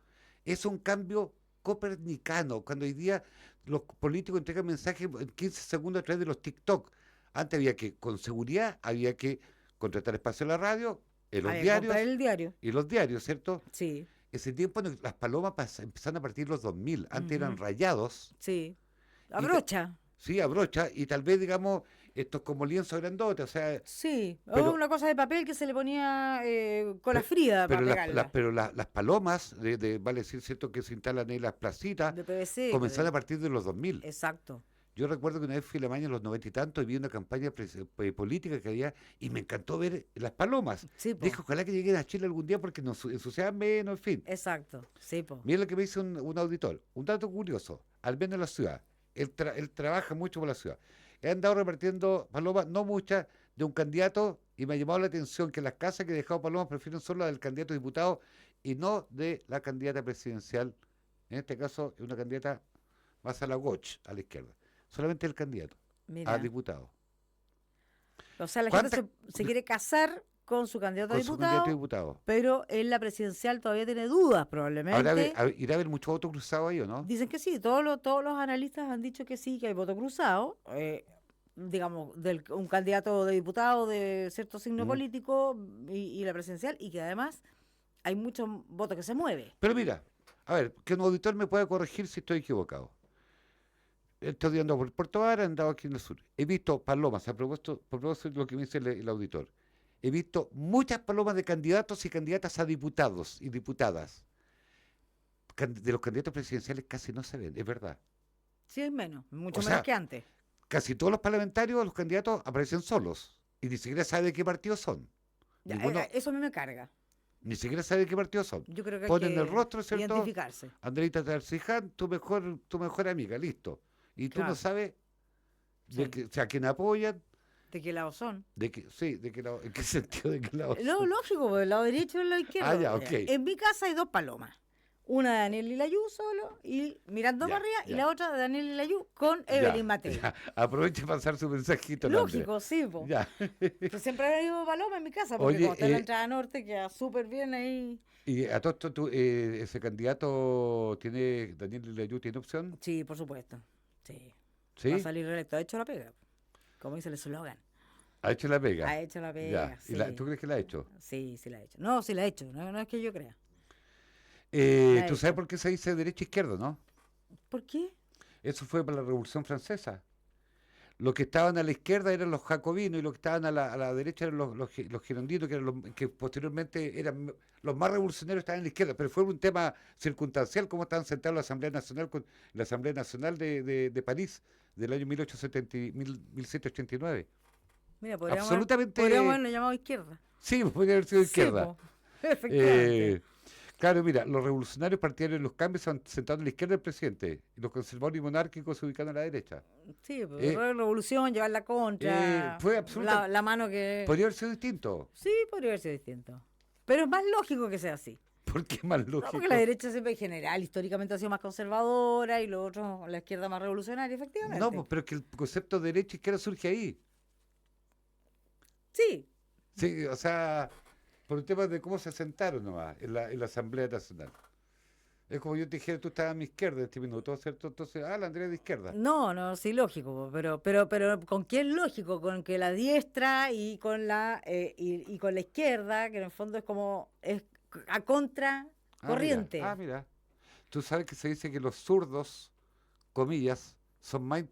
es un cambio copernicano, cuando hoy día los políticos entregan mensajes en 15 segundos a través de los TikTok. Antes había que, con seguridad, había que contratar espacio en la radio, en los Había que diarios, comprar el diario. y los diarios, ¿cierto? Sí, Ese tiempo las palomas empezaron a partir de los 2000, antes eran Ujú. rayados, sí. A Y te- brocha. sí, a brocha, y tal vez, digamos, estos como lienzo grandote, o sea, Sí. pero- O una cosa de papel que se le ponía con la Pe- frida para pero pegarla. pero las palomas, vale decir, ¿cierto? Que se instalan en las placitas, De PVC. comenzaron a partir de los 2000. Exacto. Yo recuerdo que una vez fui a la mañana en los 90 y tantos y vi una campaña política que había y me encantó ver las palomas. Sí, po. Dije, ojalá que lleguen a Chile algún día porque nos ensuciaban menos, en fin. Exacto. Sí, po. Mira lo que me dice un auditor. Un dato curioso, al menos en la ciudad. Él trabaja mucho por la ciudad. He andado repartiendo palomas, no muchas, de un candidato y me ha llamado la atención que las casas que he dejado palomas prefieren solo las del candidato a diputado y no de la candidata presidencial. En este caso, es una candidata más a la gauche, a la izquierda. Solamente el candidato Mira. a diputado. O sea, la gente ¿Cuántas- se quiere casar con su candidato a Con su diputado, candidato a diputado. pero en la presidencial todavía tiene dudas, probablemente. ¿Irá a haber mucho voto cruzado ahí o no? Dicen que sí, todos los analistas han dicho que sí, que hay voto cruzado, digamos, un candidato de diputado de cierto signo Mm. político y la presidencial, y que además hay muchos votos que se mueve. Pero mira, a ver, que un auditor me pueda corregir si estoy equivocado. Estoy andando por Puerto Vara, he andado aquí en el sur. He visto palomas, por propósito de lo que me dice el auditor. He visto muchas palomas de candidatos y candidatas a diputados y diputadas. De los candidatos presidenciales casi no se ven, es verdad. Sí, hay menos, mucho O menos sea, que antes. Casi todos los parlamentarios, los candidatos aparecen solos. Y ni siquiera sabe de qué partido son. Ya, Ninguno- eso a mí me carga. Ni siquiera sabe de qué partido son. Yo creo que hay Ponen que el rostro, ¿cierto? identificarse. Andreita Tarciján, tu mejor amiga, listo. Y tú Claro. no sabes Sí. o sea, quién apoyan, ¿De qué lado son? ¿en qué sentido de qué lado No, son? lógico, porque el lado derecho y el lado izquierdo. Ah, ya, Mira, ok. En mi casa hay dos palomas. Una de Daniel Lilayú solo y mirando Ya, para arriba, y ya. la otra de Daniel Lilayú con Ya, Evelyn Mateo. ya. Aproveche para pasar su mensajito. la Andrea. Lógico, sí, po. Ya. Que siempre ha habido paloma en mi casa, porque Oye, como está en la entrada norte, queda súper bien ahí. Y a todo esto, ¿ese candidato Daniel Lilayú, tiene opción? Sí, por supuesto. Sí. ¿Sí? Va a salir reelecto. Ha hecho la pega. Como dice el eslogan. Ha hecho la pega. Ha hecho la pega. Ya. Sí. ¿Tú crees que la ha hecho? Sí, sí la ha hecho. No, sí la ha hecho. No, no es que yo crea. La ha ¿Tú sabes hecho. por qué se dice derecha e izquierda, no? ¿Por qué? Eso fue para la Revolución Francesa. Los que estaban a la izquierda eran los jacobinos y los que estaban a la derecha eran los girondinos, que eran que posteriormente eran los más revolucionarios, estaban a la izquierda. Pero fue un tema circunstancial, como estaban sentados en la Asamblea Nacional de París del año 1789. Mira, podríamos Absolutamente- haberlo llamado izquierda. Sí, podría haber sido de Sí, izquierda. po. Efectivamente. Claro, mira, los revolucionarios partidarios de los cambios se sentaron a la izquierda del presidente y los conservadores y monárquicos se ubicaron a la derecha. Sí, pues, Eh, revolución, llevar la contra. fue absoluta- la mano que. Podría haber sido distinto. Sí, podría haber sido distinto. Pero es más lógico que sea así. ¿Por qué más No, lógico? porque la derecha siempre en general, históricamente ha sido más conservadora y lo otro, la izquierda más revolucionaria, efectivamente. No, pues, pero es que el concepto de derecha y izquierda surge ahí. Sí, Sí, o sea, por un tema de cómo se sentaron nomás en la Asamblea Nacional. Es como yo te dijera, tú estabas a mi izquierda en este minuto, ¿cierto? Entonces, la Andrea de izquierda. no, sí, lógico, pero ¿con qué es lógico? Con que la diestra y con y con la izquierda, que en el fondo es como es a contra corriente. Mira. Tú sabes que se dice que los zurdos, comillas, son más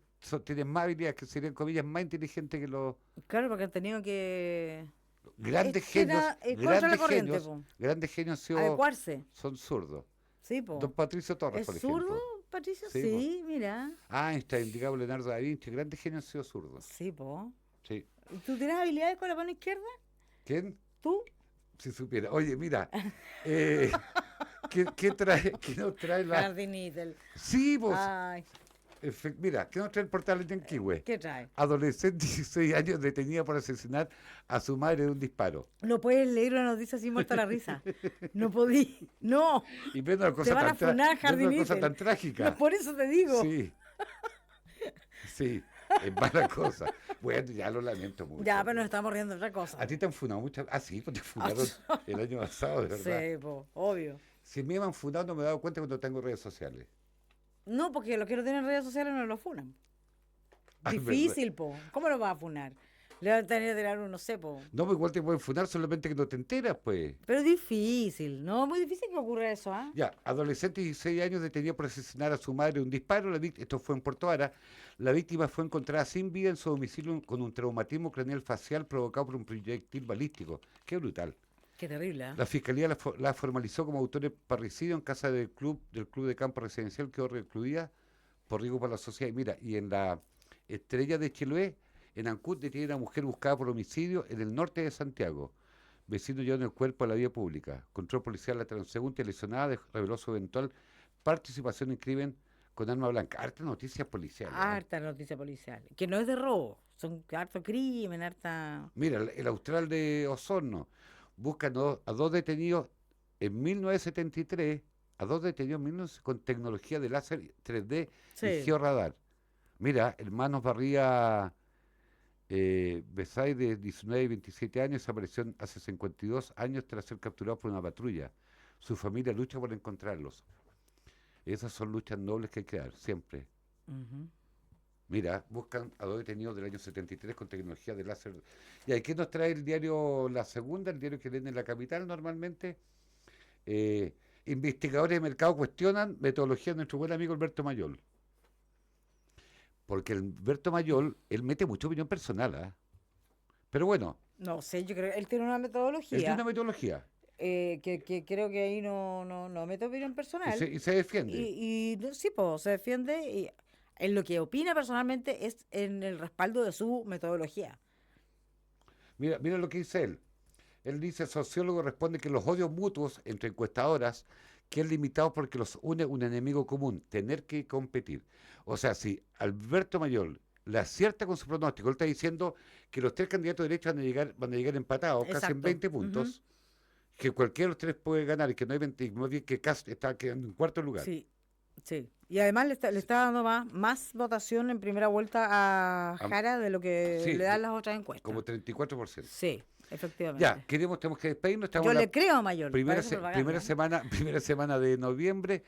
tienen más habilidades, que serían, comillas, más inteligentes que los Claro, porque han tenido que grandes genios. contra la corriente, Grandes genios han sido, adecuarse. son zurdos. Sí, po. Don Patricio Torres, ¿Es por ejemplo. zurdo, Patricio? Sí, Sí, mira. Einstein, digamos, Leonardo da Vinci, grandes genios han sido zurdos. Sí, po. Sí. ¿Tú tienes habilidades con la mano izquierda? ¿Quién? ¿Tú? Si supiera. Oye, mira, ¿qué nos trae la...? Jardinitel. Sí, pues. Ay, Mira, ¿qué nos trae el portal de Yanquihue? ¿qué trae? Adolescente, 16 años, detenida por asesinar a su madre de un disparo. No puedes leer una noticia así muerta la risa. No podí. No. Y viendo una cosa Te van a funar, viendo una cosa Jardinitel. tan trágica. No, por eso te digo. Sí. Sí, es mala cosa. Bueno, ya lo lamento mucho. Ya, pero nos estamos riendo de otra cosa. ¿A ti te han funado muchas? Ah, sí, pues te funaron el año pasado, de verdad. Sí, po, obvio. Si me han funado no me he dado cuenta cuando tengo redes sociales. No, porque los que no tienen redes sociales no lo funan. Ah, es Difícil, po. ¿Cómo lo vas a funar? Le van a tener que dar un, no sé, po. No, pues igual te pueden funar, solamente que no te enteras, pues. Pero difícil, ¿no? Muy difícil que ocurra eso, ¿ah? Ya, adolescente de 16 años detenido por asesinar a su madre de un disparo. Esto fue en Puerto Ara. La víctima fue encontrada sin vida en su domicilio con un traumatismo craneal facial provocado por un proyectil balístico. Qué brutal. Qué terrible, ¿eh? La fiscalía la formalizó como autor de parricidio en casa del club de campo residencial, quedó recluida por riesgo para la sociedad. Y mira, y en la Estrella de Chiloé, en Ancud, detiene a una mujer buscada por homicidio en el norte de Santiago. Vecinos llevaron el cuerpo a la vía pública. Control policial, la transeúnte lesionada reveló su eventual participación en crimen con arma blanca. Harta noticias policiales. Harta noticia policial. Que no es de robo, son harto crimen, harta... Mira, el austral de Osorno buscan a dos detenidos en 1973, con tecnología de láser 3D y georradar. Mira, hermanos Barría Besay, de 19 y 27 años, desapareció hace 52 años tras ser capturado por una patrulla. Su familia lucha por encontrarlos. Esas son luchas nobles que hay que dar, siempre. Mira, buscan a dos detenidos del año 73 con tecnología de láser. Y aquí nos trae el diario La Segunda, el diario que leen en la capital normalmente. Investigadores de mercado cuestionan metodología de nuestro buen amigo Alberto Mayol. Porque Alberto Mayol, él mete mucha opinión personal, ¿ah? Pero bueno. No sé, yo creo que él tiene una metodología. Él tiene una metodología. Que creo que ahí no mete opinión personal. Y se defiende. Sí, pues, se defiende. Y en lo que opina personalmente es en el respaldo de su metodología. Mira lo que dice él. Él dice, sociólogo responde que los odios mutuos entre encuestadoras quedan limitados porque los une un enemigo común, tener que competir. O sea, si Alberto Mayol le acierta con su pronóstico, él está diciendo que los tres candidatos de derecha van a llegar empatados, casi en 20 puntos, que cualquiera de los tres puede ganar y que no hay 20, más bien que Kast está quedando en cuarto lugar. Sí. Sí, y además le está dando más votación en primera vuelta a Jara de lo que le dan las otras encuestas. Como 34%. Sí, efectivamente. Ya, tenemos que despedirnos. Yo le creo a Mayor. Primera semana de noviembre.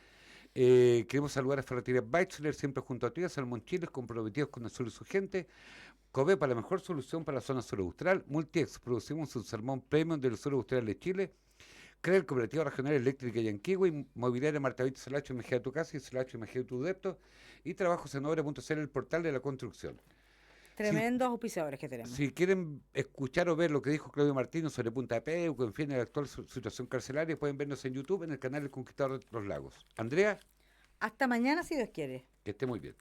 Queremos saludar a Ferretería Beitzler, siempre junto a ti, a Salmón Chiles, comprometidos con el sur y su gente. Covepa, la mejor solución para la zona sur austral. Multiex, producimos un salmón premium del sur austral de Chile. CREL, Cooperativa Regional Eléctrica Yanquihue, Mobiliaria Martavito Salacho Mejía tu casa y Salacho Mejía tu depto, y trabajos en obra.cl, el portal de la construcción. Tremendos auspiciadores que tenemos. Si quieren escuchar o ver lo que dijo Claudio Martínez sobre Punta de Peuco, en fin, la actual situación carcelaria, pueden vernos en YouTube en el canal El Conquistador de los Lagos. Andrea. Hasta mañana, si Dios quiere. Que esté muy bien.